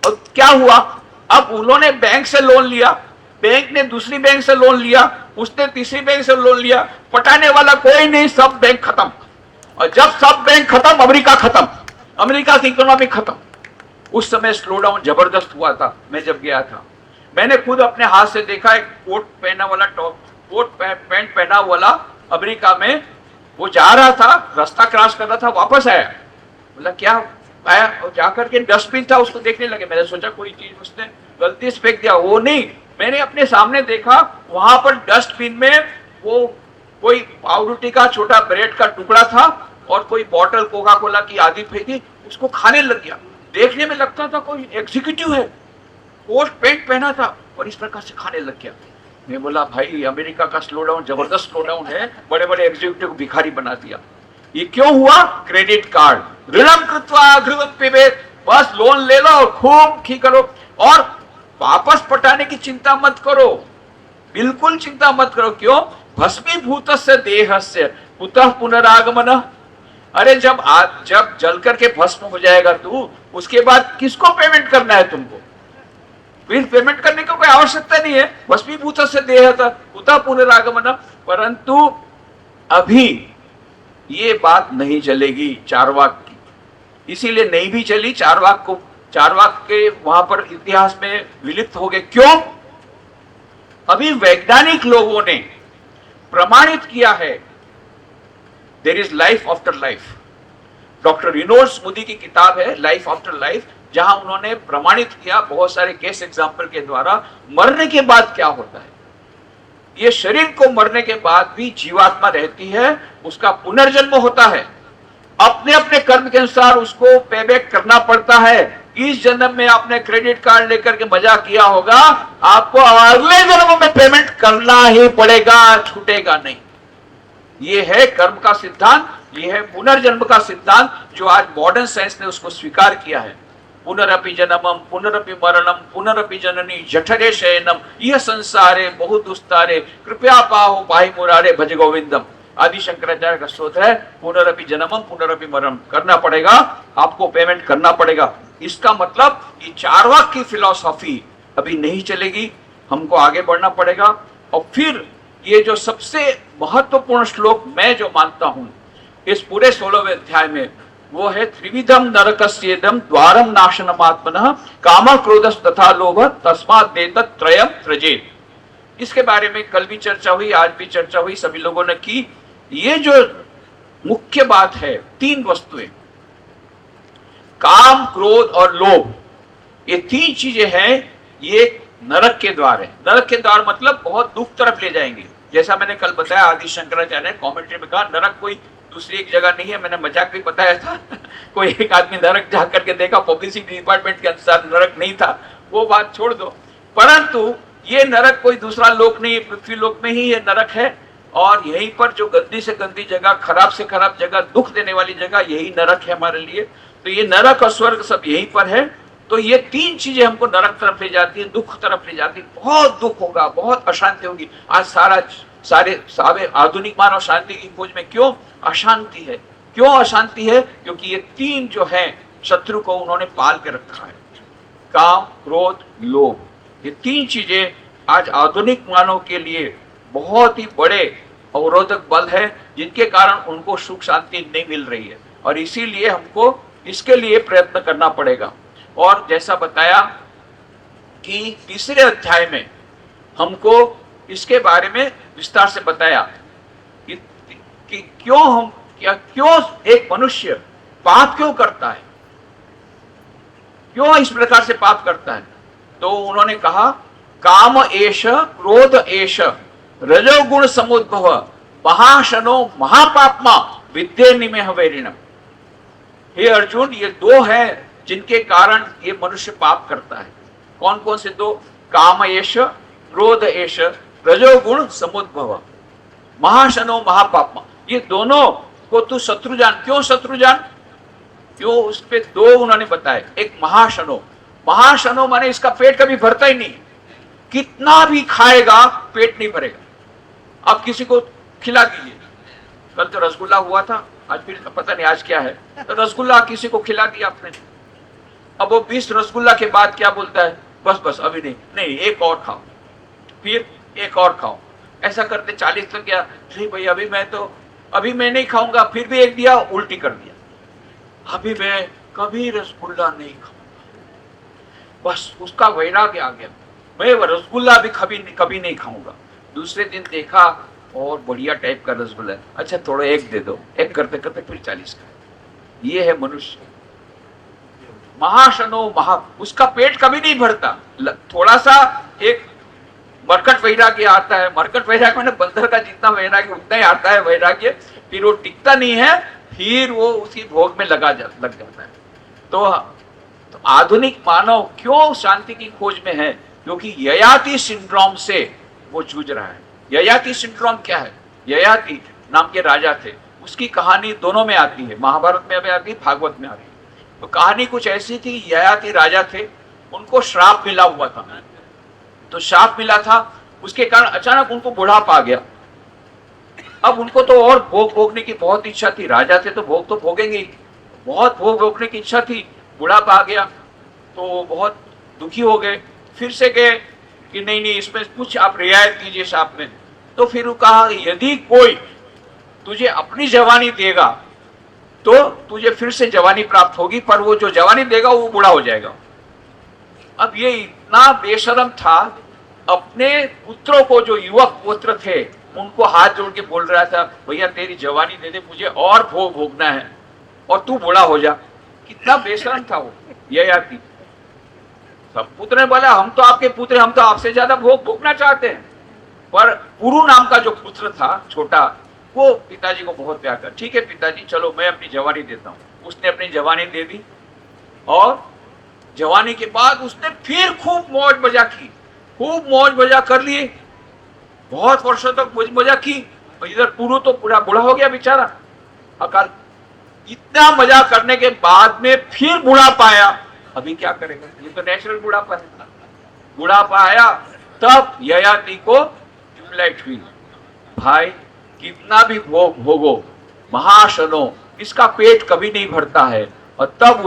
और क्या हुआ? अब उन्होंने बैंक से लोन लिया, बैंक ने दूसरी बैंक से लोन लिया, उसने तीसरी बैंक से लोन लिया, पटाने वाला कोई नहीं, सब बैंक खत्म। और जब सब बैंक खत्म, अमेरिका खत्म, अमेरिका की इकोनॉमी खत्म। उस समय स्लो डाउन जबरदस्त हुआ था। मैं जब गया था, मैंने खुद अपने हाथ से देखा, एक कोट पहना वाला कोट पैंट पहना वाला अमेरिका में वो जा रहा था, रास्ता क्रॉस कर रहा था, वापस आया। बोला क्या आया? और जाकर के डस्टबिन था, उसको देखने लगे। मैंने सोचा कोई चीज उसने गलती से फेंक दिया, वो नहीं, मैंने अपने सामने देखा वहां पर डस्टबिन में वो कोई पावरोटी का छोटा ब्रेड का टुकड़ा था और कोई बॉटल कोका कोला की आधी फेंकी, उसको खाने लग गया। देखने में लगता था कोई एग्जीक्यूटिव है, कोट पैंट पहना था और इस प्रकार से खाने लग गया। मैं बोला भाई अमेरिका का स्लो डाउन जबरदस्त स्लो डाउन है, बड़े बड़े एग्जीक्यूटिव को भिखारी बना दिया। ये क्यों हुआ? Credit card. ऋणम कृत्वा घृतं पिबेत, बस लोन ले लो और खूब खी करो और वापस पटाने की चिंता मत करो, बिल्कुल चिंता मत करो। क्यों? भस्मीभूतस्य देहस्य कुतः पुनरागमन। अरे जब जल करके भस्म हो जाएगा तू, उसके बाद किसको पेमेंट करना है तुमको? फिर पेमेंट करने की कोई आवश्यकता नहीं है। भस्मीभूतस्य देहस्य कुतः पुनरागमन। परंतु अभी ये बात नहीं चलेगी चारवाक की, इसीलिए नहीं भी चली। चारवाक के वहां पर इतिहास में विलुप्त हो गए। क्यों? अभी वैज्ञानिक लोगों ने प्रमाणित किया है there is life after life. Doctor Vinod स्मूदी की किताब है लाइफ आफ्टर लाइफ, जहां उन्होंने प्रमाणित किया बहुत सारे केस एग्जाम्पल के द्वारा मरने के बाद क्या होता है। ये शरीर को मरने के बाद भी जीवात्मा रहती है, उसका पुनर्जन्म होता है। अपने अपने कर्म के अनुसार उसको पेबैक करना पड़ता है। इस जन्म में आपने क्रेडिट कार्ड लेकर के मजा किया होगा, आपको अगले जन्म में पेमेंट करना ही पड़ेगा, छूटेगा नहीं। ये है कर्म का सिद्धांत, ये है पुनर्जन्म का सिद्धांत, जो आज मॉडर्न साइंस ने उसको स्वीकार किया है। पुनरपि जन्मम पुनरपि मरणम पुनरपि जननी जठरे शयनम यह संसारे बहु दुस्तारे कृपया पाहो पाहि मुरारे भज गोविंदम। आदि शंकराचार्य का स्रोत है। पुनरपि जन्मम पुनरपि मरणम, करना पड़ेगा, आपको पेमेंट करना पड़ेगा। इसका मतलब ये चारवाक की फिलॉसफी अभी नहीं चलेगी, हमको आगे बढ़ना पड़ेगा। और फिर ये जो सबसे महत्वपूर्ण श्लोक मैं जो मानता हूं इस पूरे 16वें अध्याय में, वो है त्रिविधम नरकस्येदम द्वारम नाशनमात्मनः काम क्रोधस् तथा लोभ तस्मात् देतत् त्रयम् त्यजेत्। इसके बारे में कल भी चर्चा हुई, आज भी चर्चा हुई, सभी लोगों ने की। ये जो मुख्य बात है, तीन वस्तुएं, काम क्रोध और लोभ, ये तीन चीजें हैं, ये नरक के द्वार है। नरक के द्वार मतलब बहुत दुख तरफ ले जाएंगे। जैसा मैंने कल बताया, आदि शंकराचार्य ने कॉमेंट्री में कहा नरक कोई दूसरी एक जगह नहीं है। मैंने मजाक भी बताया था कोई एक आदमी नरक जा करके देखा, पब्लिसिटी डिपार्टमेंट के अनुसार नरक नहीं था, वो बात छोड़ दो। परंतु ये नरक कोई दूसरा लोक नहीं है, पृथ्वी लोक में ही ये नरक है। और यहीं पर जो गंदी से गंदी जगह, खराब से खराब जगह, दुख देने वाली जगह, यही नरक है हमारे लिए। तो ये नरक और स्वर्ग सब यहीं पर है। तो ये तीन चीजें हमको नरक तरफ ले जाती है, दुख तरफ ले जाती है। बहुत दुख होगा, बहुत अशांति होगी। आज सारे आधुनिक मानव शांति की खोज में क्यों अशांति है? क्यों अशांति है? क्योंकि ये तीन जो है शत्रु को उन्होंने पाल के रखा है, काम क्रोध लोभ। ये तीन चीजें आज आधुनिक मानव के लिए बहुत ही बड़े अवरोधक बल है, जिनके कारण उनको सुख शांति नहीं मिल रही है। और इसीलिए हमको इसके लिए प्रयत्न करना पड़ेगा। और जैसा बताया कि तीसरे अध्याय में हमको इसके बारे में विस्तार से बताया कि क्यों एक मनुष्य पाप क्यों करता है, क्यों इस प्रकार से पाप करता है। तो उन्होंने कहा काम एष क्रोध एष रजोगुण समुद्भव महाशनो महापापमा विद्ये निमेह वैरिणम। हे अर्जुन, ये दो है जिनके कारण ये मनुष्य पाप करता है। कौन कौन से दो? काम एष क्रोध एष रजोगुण समुद्भव महाशनो महापापमा। ये दोनों को तू शत्रु जान। क्यों शत्रु जान? क्यों? उस पे दो उन्होंने बताया। एक महाशनो, महाशनो माने इसका पेट कभी भरता ही नहीं, कितना भी खाएगा पेट नहीं भरेगा। आप किसी को खिला दीजिए, कल तो रसगुल्ला हुआ था, आज फिर पता नहीं आज क्या है, तो रसगुल्ला किसी को खिला दिया आपने, अब वो 20 रसगुल्ला के बाद क्या बोलता है, बस बस अभी नहीं, नहीं एक और खाओ, फिर एक और खाओ, ऐसा करते 40 तक गया, नहीं भाई अभी मैं नहीं खाऊंगा, फिर भी एक दिया, उल्टी कर दिया, अभी मैं कभी रसगुल्ला नहीं खाऊंगा, बस उसका वैराग्य आ गया, मैं रसगुल्ला भी कभी नहीं खाऊंगा। दूसरे दिन देखा और बढ़िया टाइप का रसगुल्ला, अच्छा थोड़ा एक दे दो, एक करते करते फिर 40 का। ये है मनुष्य, महाशनो उसका पेट कभी नहीं भरता। थोड़ा सा एक मरकट वैराग्य आता है, मरकट वैराग्य मैंने बंदर का जितना वैराग्य उतना ही आता है वैराग्य, फिर वो टिकता नहीं है, फिर वो उसी भोग में लग जाता है। तो आधुनिक मानव क्यों शांति की खोज में है, क्योंकि ययाति सिंड्रोम से वो जूझ रहा है। ययाति सिंड्रोम क्या है? ययाति नाम के राजा थे, उसकी कहानी दोनों में आती है, महाभारत में भी आती है, भागवत में आती है। तो कहानी कुछ ऐसी थी, ययाति राजा थे, उनको श्राप मिला हुआ था, तो श्राप मिला था, उसके कारण अचानक उनको बुढ़ापा आ गया। अब उनको तो और भोग भोगने की बहुत इच्छा थी, राजा थे तो भोग तो भोगेंगे ही, बहुत भोग भोगने की इच्छा थी, बुढ़ापा आ गया तो बहुत दुखी हो गए। फिर से गए कि नहीं नहीं इसमें कुछ आप रियायत कीजिए श्राप में। तो फिर वो कहा यदि कोई तुझे अपनी जवानी देगा तो तुझे फिर से जवानी प्राप्त होगी, पर वो जो जवानी देगा वो बूढ़ा हो जाएगा। अब ये इतना बेशरम था, अपने पुत्रों को, जो युवक पुत्र थे, उनको हाथ जोड़ के बोल रहा था, भैया तेरी जवानी दे दे, मुझे और भोग भोगना है और तू बूढ़ा हो जा। कितना बेशरम था वो ययाति। सब पुत्र ने बोला हम तो आपके पुत्र, हम तो आपसे ज्यादा भोग भोगना चाहते हैं। पर पुरु नाम का जो पुत्र था छोटा, वो पिताजी को बहुत प्यार कर, ठीक है पिताजी चलो मैं अपनी जवानी देता हूँ। उसने अपनी जवानी दे दी और जवानी के बाद उसने फिर खूब मौज मजा की, खूब मौज मजा कर लिए, बहुत वर्षों तक मौज मजा की। इधर पुरु तो पूरा बूढ़ा हो गया बेचारा, अकाल। इतना मजा करने के बाद में फिर बुढ़ापा आया, अभी क्या करेगा, ये तो नेचुरल बुढ़ापा है। बुढ़ापा आया तब ययाति को ट्यूबलाइट हुई, भाई कितना भी भोग भोगो, महाशनो इसका पेट कभी नहीं भरता है। और तब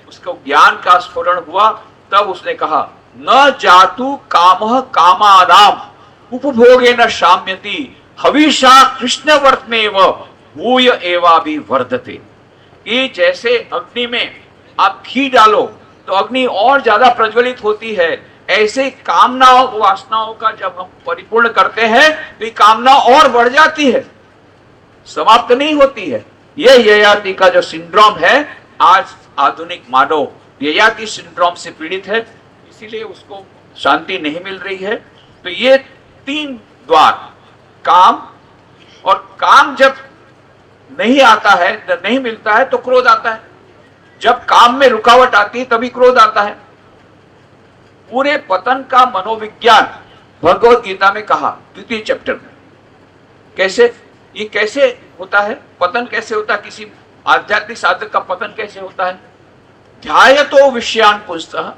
उसको ज्ञान का स्फुरण हुआ, तब उसने कहा न जातु कामः कामानाम उपभोगे न शाम्यति हविषा कृष्णवर्तमेव भूय एवाभि वर्धते। ये जैसे अग्नि में आप घी डालो तो अग्नि और ज्यादा प्रज्वलित होती है, ऐसे कामनाओं वासनाओं का जब हम परिपूर्ण करते हैं तो ये कामना और बढ़ जाती है, समाप्त नहीं होती है। यह ययाति का जो सिंड्रोम है, आज आधुनिक मानव ययाति सिंड्रोम से पीड़ित है, इसीलिए उसको शांति नहीं मिल रही है। तो ये 3 द्वार, काम, और काम जब नहीं आता है, नहीं मिलता है तो क्रोध आता है, जब काम में रुकावट आती है तभी क्रोध आता है। पूरे पतन का मनोविज्ञान भगवत गीता में कहा, 2nd चैप्टर में। कैसे ये कैसे होता है, पतन कैसे होता है, किसी आध्यात्मिक साधक का पतन कैसे होता है। ध्यायतो विषयान् पुंसः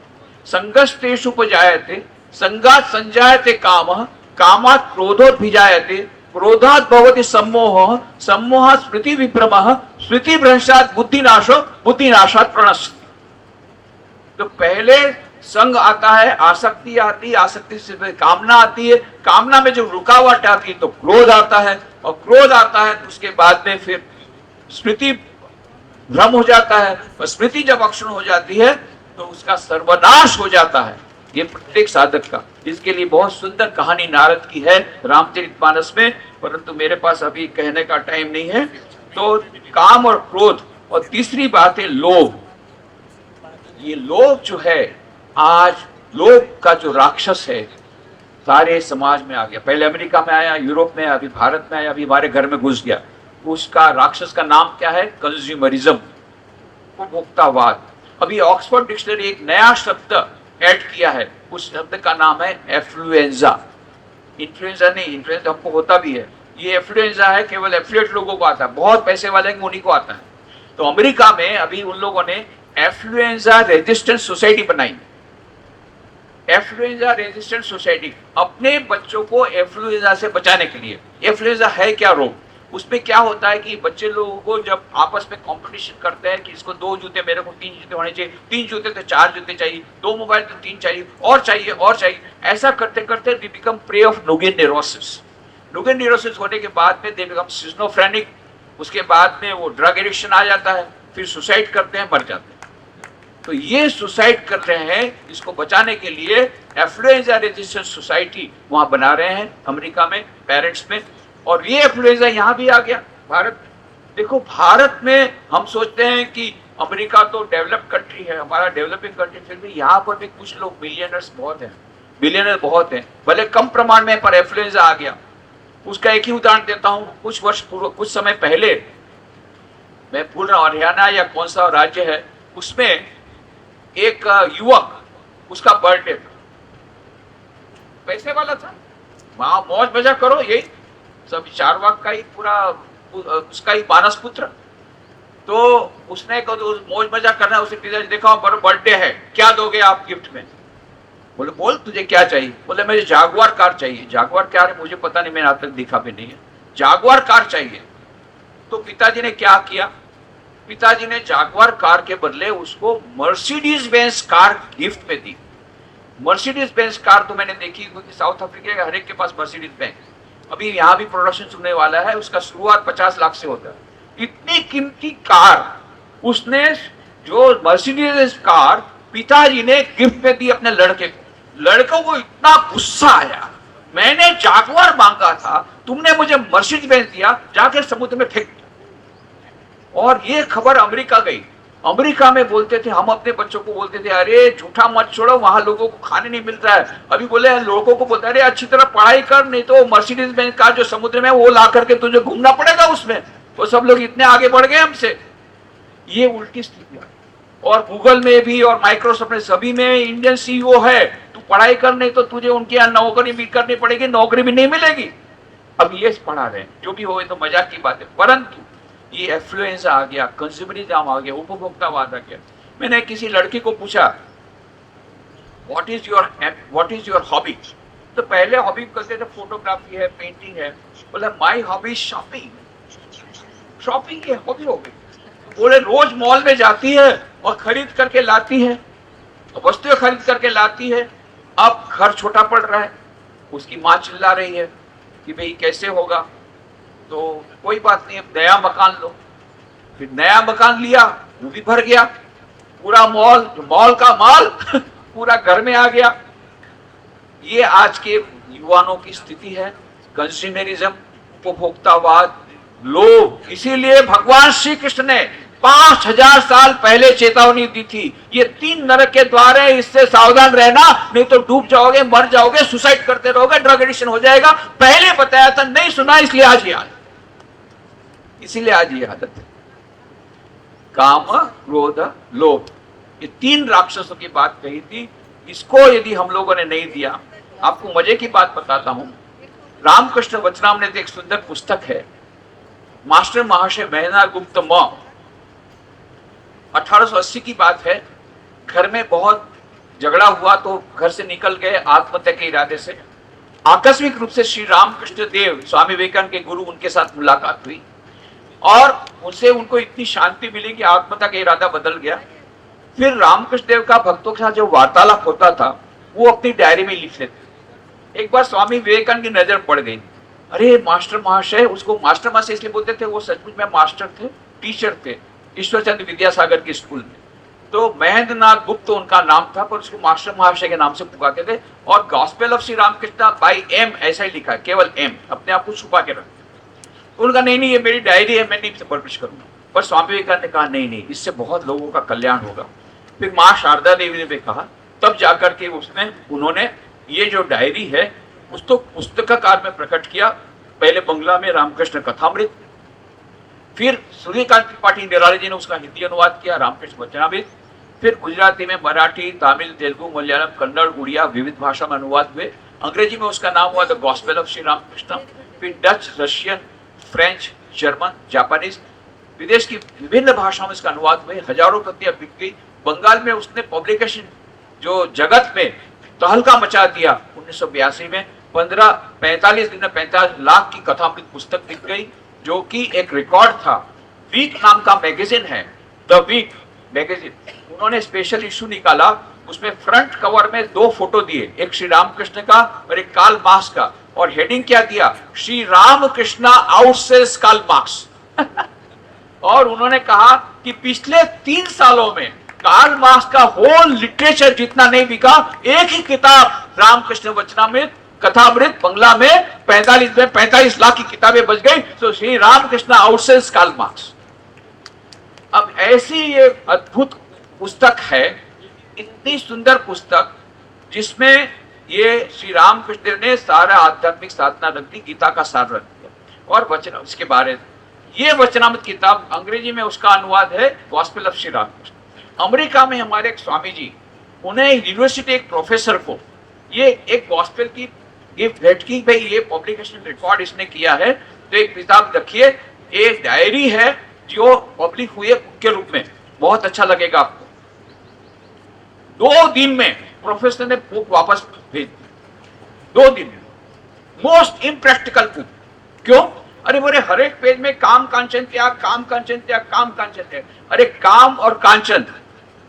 संगस्तेषुपजायते संगात् संजायते कामः कामात् क्रोधोद्भिजायते क्रोधात् भवति सम्मोहः सम्मोहात् स्मृति विभ्रमः स्मृति भ्रंशात् बुद्धिनाशो बुद्धिनाशात् प्रणश्यति। तो पहले संग आता है, आसक्ति आती है, आसक्ति से कामना आती है, कामना में जब रुकावट आती है तो क्रोध आता है, और क्रोध आता है तो उसके बाद में फिर स्मृति भ्रम हो जाता है, और स्मृति जब अक्षुण हो जाती है तो उसका सर्वनाश हो जाता है। ये प्रत्येक साधक का, इसके लिए बहुत सुंदर कहानी नारद की है रामचरितमानस में, परंतु मेरे पास अभी कहने का टाइम नहीं है। तो काम और क्रोध, और तीसरी बात है लोभ। ये लोभ जो है, आज लोभ का जो राक्षस है सारे समाज में आ गया। पहले अमेरिका में आया, यूरोप में, अभी भारत में आया, अभी हमारे घर में घुस गया। उसका राक्षस का नाम क्या है? कंज्यूमरिज्म, उपभोक्तावाद। अभी ऑक्सफोर्ड डिक्शनरी एक नया शब्द ऐड किया है, उस शब्द का नाम है एफ्लुएंजा। इन्फ्लुएंजा नहीं, इन्फ्लुएंजा हमको होता भी है, ये एफ्लुएंजा है, केवल एफ्लुएंट लोगों को आता है, बहुत पैसे वाले उन्हीं को आता है। तो अमेरिका में अभी उन लोगों ने एफ्लुएंजा रेजिस्टेंट सोसाइटी बनाई। एफ्लुएंजा रेजिस्टेंट सोसाइटी अपने बच्चों को एफ्लुएंजा से बचाने के लिए। एफ्लुएंजा है क्या रोग? उसमें क्या होता है कि बच्चे लोगों को जब आपस में कंपटीशन करते हैं कि इसको 2 जूते, मेरे को 3 जूते होने चाहिए, 3 जूते तो 4 जूते चाहिए, 2 मोबाइल तो 3 चाहिए, और चाहिए और चाहिए, ऐसा करते करते they become prey of noogenic neurosis. Noogenic neurosis होने के बाद में दे बिकम सिजोफ्रेनिक। उसके बाद में वो ड्रग एडिक्शन आ जाता है, फिर सुसाइड करते हैं, मर जाते हैं। तो ये सुसाइड कर रहे हैं, इसको बचाने के लिए एफ्लुएंजा रेजिस्टेंट सोसाइटी वहां बना रहे हैं अमेरिका में, पेरेंट्स में। और ये एफ्लुएंजा यहाँ भी आ गया भारत। देखो, भारत में हम सोचते हैं कि अमेरिका तो डेवलप कंट्री है, हमारा डेवलपिंग कंट्री, फिर भी यहाँ पर भी कुछ लोग बिलियनर्स बहुत हैं, बिलियनर बहुत हैं, भले कम प्रमाण में, पर एफ्लुएंजा आ गया। उसका एक ही उदाहरण देता हूँ। कुछ समय पहले, मैं भूल रहा हूँ हरियाणा या कौन सा राज्य है, उसमें एक युवक, उसका बर्थडे था, पैसे वाला था, वहां मौज मजा करो, यही सब चारवाक का ही पूरा उसका ही मानस पुत्र। तो उसने कहा मौज मजा करना, उसे पिताजी देखा बर्थडे है, क्या दोगे आप गिफ्ट में? बोले बोल तुझे क्या चाहिए? बोले मुझे जागवार कार चाहिए। जागवार कार है मुझे पता नहीं, मैंने आज तक देखा भी नहीं है। जागवार कार चाहिए। तो पिताजी ने क्या किया? पिताजी ने जागवार कार के बदले उसको मर्सिडीज बेंज कार गिफ्ट में दी। मर्सिडीज बेंज कार तो मैंने देखी, क्योंकि साउथ अफ्रीका के हर एक के पास मर्सिडीज बेंज, अभी यहाँ भी प्रोडक्शन सुनने वाला है, उसका शुरुआत 50 लाख से होता है। इतनी कीमती कार उसने, जो मर्सिडीज कार पिताजी ने गिफ्ट में दी अपने लड़के को। लड़कों को इतना गुस्सा आया, मैंने जागवार मांगा था, तुमने मुझे मर्सिडीज बेंज दिया, जाकर समुद्र में फेंक। और ये खबर अमेरिका गई। अमेरिका में बोलते थे, हम अपने बच्चों को बोलते थे, अरे झूठा मत छोड़ो, वहां लोगों को खाने नहीं मिल रहा है। अभी बोले लोगों को बोलते, अरे अच्छी तरह पढ़ाई कर, नहीं तो मर्सिडीज बेंज कार जो समुद्र में वो ला करके तुझे घूमना पड़ेगा उसमें। वो सब लोग इतने आगे बढ़ गए हमसे। ये उल्टी स्थिति है। और गूगल में भी और माइक्रोसॉफ्ट में सभी में इंडियन सीईओ है, तू पढ़ाई कर, नहीं तो तुझे उनके यहाँ नौकरी भी करनी पड़ेगी, नौकरी भी नहीं मिलेगी। अब ये पढ़ा रहे हैं, जो भी हो तो मजाक की बात है, परंतु ये एफ्लुएंजा आ गया, कंज्यूमरिज्म आ गया, उपभोक्तावाद आ गया। मैंने किसी लड़की को पूछा, व्हाट इज योर हॉबी? तो पहले हॉबी करते थे फोटोग्राफी है, पेंटिंग है। बोला माय हॉबी शॉपिंग। शॉपिंग की हॉबी हो गई। बोले रोज मॉल में जाती है और खरीद करके लाती है, वस्तुएं खरीद करके लाती है। अब घर छोटा पड़ रहा है, उसकी माँ चिल्ला रही है कि भाई कैसे होगा, तो कोई बात नहीं, अब नया मकान लो। फिर नया मकान लिया, वो भी भर गया, पूरा मॉल का माल पूरा घर में आ गया। ये आज के युवाओं की स्थिति है, कंज्यूमरिज्म, उपभोक्तावाद, लोभ। इसीलिए भगवान श्री कृष्ण ने 5000 साल पहले चेतावनी दी थी, ये 3 नरक के द्वार है, इससे सावधान रहना, नहीं तो डूब जाओगे, मर जाओगे, सुसाइड करते रहोगे, ड्रग एडिक्शन हो जाएगा। पहले बताया था, नहीं सुना, इसलिए आज ये आदत है। काम, क्रोध, लोभ, ये 3 राक्षसों की बात कही थी। इसको यदि हम लोगों ने नहीं दिया, आपको मजे की बात बताता हूं, रामकृष्ण वचनामृत एक सुंदर पुस्तक है, मास्टर महाशय महेंद्र गुप्त मौ, 1880 की बात है। घर में बहुत झगड़ा हुआ तो घर से निकल गए आत्महत्या के इरादे से। आकस्मिक रूप से श्री रामकृष्ण देव, स्वामी विवेकानंद के गुरु, उनके साथ मुलाकात हुई और उनसे उनको इतनी शांति मिली कि आत्महत्या का इरादा बदल गया। फिर रामकृष्ण देव का भक्तों के साथ जो वार्तालाप होता था, वो अपनी डायरी में लिख लेते। एक बार स्वामी विवेकानंद की नजर पड़ गई, अरे मास्टर महाशय, उसको मास्टर महाशय इसलिए बोलते थे, वो सचमुच में मास्टर थे, टीचर थे ईश्वरचंद्र विद्यासागर के स्कूल में। तो महेंद्र नाथ गुप्त उनका नाम था, पर उसको मास्टर महाशय के नाम से पुकारते थे। और gospel of Shri Ramakrishna by M ऐसा ही लिखा, केवल एम, अपने आप को छुपा के रखते। उनका नहीं, ये मेरी डायरी है, मैं नहीं पब्लिश करूंगा। पर स्वामी विवेकानंद ने कहा नहीं, इससे बहुत लोगों का कल्याण होगा। फिर माँ शारदा देवी ने भी कहा, तब जाकर के उन्होंने ये जो डायरी है उसको पुस्तकाकार में प्रकट किया। पहले बंगला में रामकृष्ण कथामृत, फिर सूर्यकांत त्रिपाठी निराला जी ने उसका हिंदी अनुवाद किया, रामकृष्ण वचनामृत। फिर गुजराती में, मराठी, तमिल, तेलुगु, मलयालम, कन्नड़, उड़िया, विविध भाषा में अनुवाद हुए। अंग्रेजी में उसका नाम हुआ the gospel of Shri Ramakrishna. फिर Dutch, Russian, French, German, Japanese, विदेश की विभिन्न भाषाओं में इसका अनुवाद हुए, हजारों प्रतियां बिक गई। बंगाल में उसने पब्लिकेशन जो जगत में तहलका मचा दिया 1982 में, 45 दिन में 45 लाख की कथामृत पुस्तक बिक गई, जो कि एक रिकॉर्ड था। वीक नाम का मैगजीन है, द वीक मैगजीन, उन्होंने स्पेशल इशू निकाला, उसमें फ्रंट कवर में 2 फोटो दिए, एक श्री रामकृष्ण का और एक कार्ल मार्क्स का, और हेडिंग क्या दिया, श्री रामकृष्ण आउटसेल्स कार्ल मार्क्स। और उन्होंने कहा कि पिछले 3 सालों में कार्ल मार्क्स का होल लिटरेचर जितना नहीं बिका, एक ही किताब रामकृष्ण वचनामृत कथामृत बंगला में 45 लाख की किताबें बच गई। तो श्री रामकृष्ण आउटसेल्स कार्ल मार्क्स। अब ऐसी ये अद्भुत पुस्तक है, इतनी सुंदर पुस्तक, जिसमें ये श्री रामकृष्ण देव ने सारा आध्यात्मिक साधना रख दी, गीता का सार रख दिया। और वचन उसके बारे, ये वचनामृत किताब अंग्रेजी में उसका अनुवाद है gospel of Shri Ramakrishna. America में हमारे एक स्वामी जी, उन्हें यूनिवर्सिटी एक प्रोफेसर को ये एक गॉस्पेल की गिफ्ट भेंट की, भाई ये पब्लिकेशन रिकॉर्ड इसने किया है, तो एक किताब रखिए, एक डायरी है जो पब्लिक हुई है बुक के रूप में, बहुत अच्छा लगेगा आपको। 2 दिन में प्रोफेसर ने बुक वापस भेज दी, 2 दिन में। Most impractical book. क्यों? अरे बोले हर एक पेज में काम कांचन त्याग, काम कांचन त्याग, काम कांचन त्याग। अरे काम और कांचन,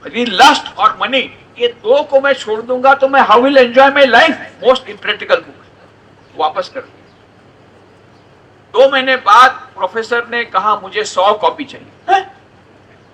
लस्ट और मनी, ये 2 को मैं छोड़ दूंगा तो मैं how will enjoy my life. Most impractical book वापस कर दी। 2 महीने बाद प्रोफेसर ने कहा मुझे 100 कॉपी चाहिए। है?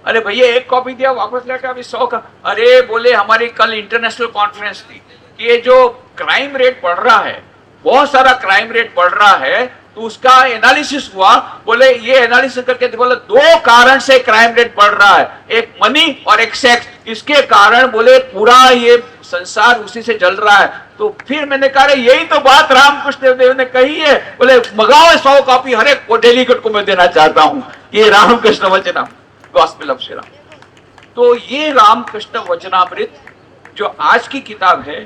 अरे भैया 1 कॉपी दिया, वापस लेकर अभी 100 का। अरे बोले हमारी कल इंटरनेशनल कॉन्फ्रेंस थी कि ये जो क्राइम रेट बढ़ रहा है, बहुत सारा क्राइम रेट बढ़ रहा है, तो उसका एनालिसिस हुआ। बोले ये एनालिसिस करके बोले 2 कारण से क्राइम रेट बढ़ रहा है, एक मनी और एक सेक्स। इसके कारण बोले पूरा ये संसार उसी से जल रहा है। तो फिर मैंने कहा यही तो बात रामकृष्ण देव ने कही है। बोले मंगाओ 100 कॉपी, हर एक डेलीगेट को मैं देना चाहता हूं। ये रामकृष्ण वचनामृत, गॉस्पेल ऑफ श्री राम। तो ये रामकृष्ण वचनामृत जो आज की किताब है,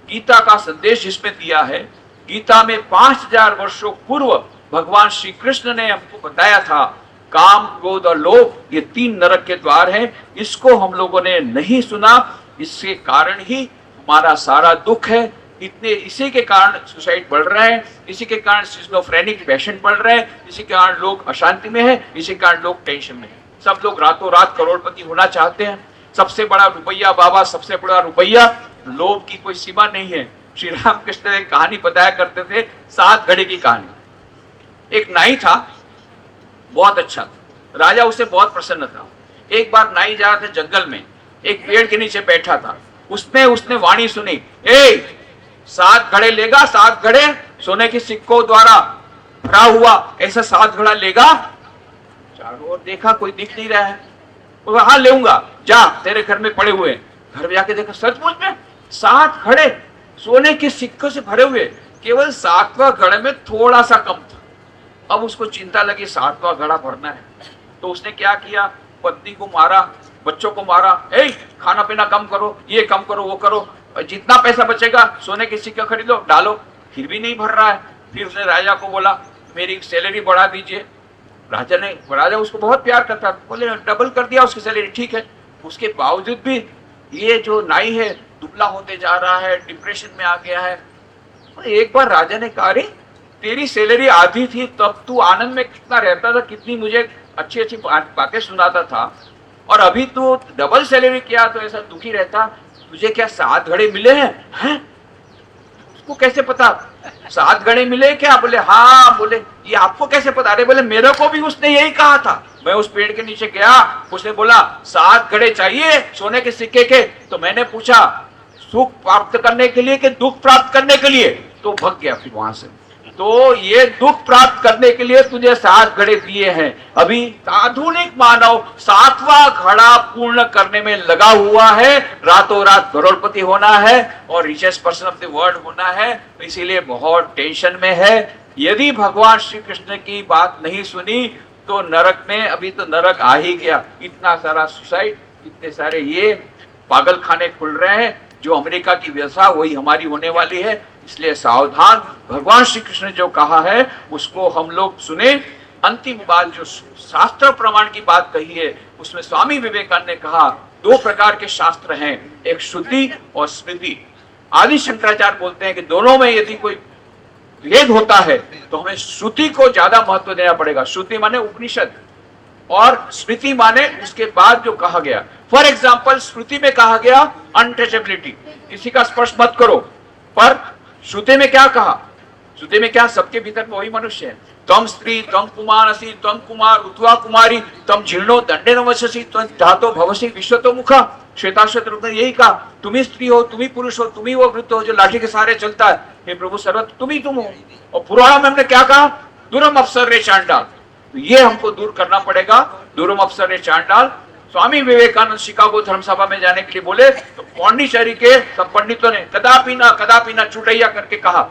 गीता का संदेश जिसमें दिया है, गीता में 5000 वर्षों पूर्व भगवान श्री कृष्ण ने हमको बताया था, काम क्रोध और लोभ ये 3 नरक के द्वार हैं। इसको हम लोगों ने नहीं सुना, इसके कारण ही हमारा सारा दुख है। इसी के कारण सुसाइड बढ़ रहा है, इसी के कारण सिजोफ्रेनिक पेशेंट बढ़ रहे हैं, इसी के कारण लोग अशांति में है, इसी के कारण लोग टेंशन में है। सब लोग रातों रात करोड़पति होना चाहते हैं। सबसे बड़ा रुपया बाबा, सबसे बड़ा रुपया। लोभ की कोई सीमा नहीं है। श्री रामकृष्ण एक कहानी बताया करते थे, 7 घड़े की कहानी। एक नाई था, बहुत अच्छा था, राजा उससे बहुत प्रसन्न था। एक बार नाई जा रहा था जंगल में, एक पेड़ के नीचे बैठा था। उसने वाणी सुनी, 7 घड़े लेगा, 7 घड़े सोने के सिक्कों द्वारा भरा हुआ, ऐसा 7 घड़ा लेगा। चारों ओर देखा, कोई दिख नहीं रहा है। बोला हाँ लेऊंगा, जा तेरे घर में पड़े हुए। घर में जाके देखा, सचमुच में 7 घड़े सोने के सिक्कों से भरे हुए, केवल 7वां घड़े में थोड़ा सा कम था। अब उसको चिंता लगी 7वां घड़ा भरना है, तो उसने क्या किया, पत्नी को मारा, बच्चों को मारा, खाना पीना कम करो, ये कम करो, वो करो, जितना पैसा बचेगा सोने के सिक्के खरीदो, डालो। फिर भी नहीं भर रहा है। फिर उसने राजा को बोला मेरी सैलरी बढ़ा दीजिए। राजा उसको बहुत प्यार करता, बोले डबल कर दिया उसकी सैलरी, ठीक है। उसके बावजूद भी ये जो नाई है दुबला होते जा रहा है, डिप्रेशन में आ गया है। एक बार राजा ने कहा, तेरी सैलरी आधी थी तब तू आनंद में कितना रहता था, कितनी मुझे अच्छी अच्छी बातें सुनाता था, और अभी तू डबल सैलरी किया तो ऐसा दुखी रहता। तुझे क्या 7 घड़े मिले हैं? उसको कैसे पता 7 घड़े मिले क्या? बोले हाँ। बोले ये आपको कैसे पता? अरे बोले मेरे को भी उसने यही कहा था। मैं उस पेड़ के नीचे गया, उसने बोला 7 घड़े चाहिए सोने के सिक्के के, तो मैंने पूछा सुख प्राप्त करने के लिए कि दुख प्राप्त करने के लिए, तो भग गया फिर वहां से। तो ये दुख प्राप्त करने के लिए तुझे 7 घड़े दिए हैं। अभी आधुनिक मानव 7वां घड़ा पूर्ण करने में लगा हुआ है। रातों रात करोड़पति होना है और richest person of the world होना है, इसीलिए बहुत टेंशन में है। यदि भगवान श्री कृष्ण की बात नहीं सुनी तो नरक में, अभी तो नरक आ ही गया। इतना सारा सुसाइड, इतने सारे ये पागल खाने खुल रहे हैं। जो अमेरिका की व्यवस्था वही हमारी होने वाली है, इसलिए सावधान। भगवान श्री कृष्ण ने जो कहा है उसको हम लोग सुने। अंतिम बात जो शास्त्र प्रमाण की बात कही है, उसमें स्वामी विवेकानंद ने कहा दो प्रकार के शास्त्र हैं, एक श्रुति और स्मृति। आदि शंकराचार्य बोलते हैं कि दोनों में यदि कोई भेद होता है तो हमें श्रुति को ज्यादा महत्व देना पड़ेगा। श्रुति माने उपनिषद और स्मृति माने उसके बाद जो कहा गया। फॉर एग्जाम्पल, श्रुति में कहा गया अनटचेबिलिटी, किसी का स्पर्श मत करो, पर श्रुति में क्या कहा? श्रुति में क्या? सबके भीतर में वही मनुष्य है। तम स्त्री तम कुमार असी तम कुमार उत्वा कुमारी तम जीर्णो दंडे नवसी तम धातो भवसी विश्वतो मुखा। श्वेताश्वत ने यही कहा, तुम ही स्त्री हो, तुम ही पुरुष हो, तुम ही वो वृत्त हो जो लाठी के सहारे चलता है। हे प्रभु सर्वत्र तुम ही तुम हो। और पुराण में हमने क्या कहा? दुरम अवसर रे चांडाल। तो ये हमको दूर करना पड़ेगा, दुरम अवसर रे चांडाल। स्वामी विवेकानंद शिकागो धर्मसभा में जाने के लिए बोले तो पौंडीचेरी के सब पंडितों ने कदापि ना चुटैया करके कहा,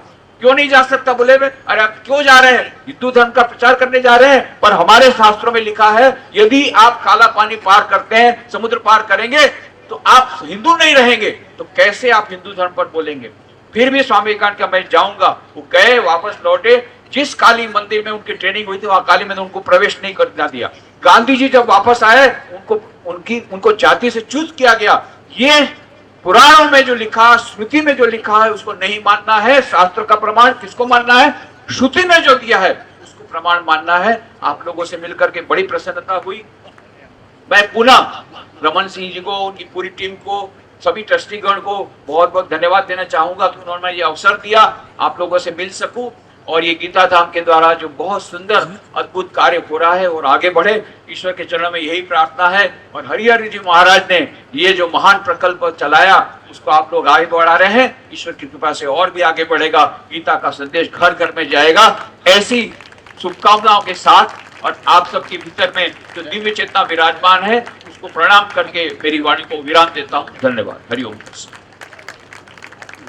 क्यों नहीं जा सकता? बोले वे, अरे आप क्यों जा रहे हैं? हिंदू धर्म का प्रचार करने जा रहे हैं, पर हमारे शास्त्रों में लिखा है यदि आप काला पानी पार करते हैं, समुद्र पार करेंगे तो आप हिंदू नहीं रहेंगे। तो कैसे आप हिंदू धर्म पर बोलेंगे? फिर भी स्वामी विवेकानंद का मैं जाऊंगा, वो गए, वापस लौटे। जिस काली मंदिर में उनकी ट्रेनिंग हुई थी वहां काली मंदिर उनको प्रवेश नहीं करना दिया। गांधी जी जब वापस आए उनको जाति से च्युत किया गया। ये पुराणों में जो लिखा, स्मृति में जो लिखा है उसको नहीं मानना है। शास्त्र का प्रमाण किसको मानना है? श्रुति में जो दिया है उसको प्रमाण मानना है। आप लोगों से मिलकर के बड़ी प्रसन्नता हुई। मैं पुनः रमन सिंह जी को, उनकी पूरी टीम को, सभी ट्रस्टीगण को बहुत बहुत धन्यवाद देना चाहूंगा कि उन्होंने ये अवसर दिया आप लोगों से मिल सकूं और ये गीता धाम के द्वारा जो बहुत सुंदर अद्भुत कार्य हो रहा है और आगे बढ़े, ईश्वर के चरणों में यही प्रार्थना है। और हरिहर जी महाराज ने ये जो महान प्रकल्प चलाया उसको आप लोग आगे बढ़ा रहे हैं। ईश्वर की कृपा से और भी आगे बढ़ेगा, गीता का संदेश घर घर में जाएगा। ऐसी शुभकामनाओं के साथ और आप सबके भीतर में जो दिव्य चेतना विराजमान है उसको प्रणाम करके मेरी वाणी को विराम देता हूँ। धन्यवाद। हरिओम।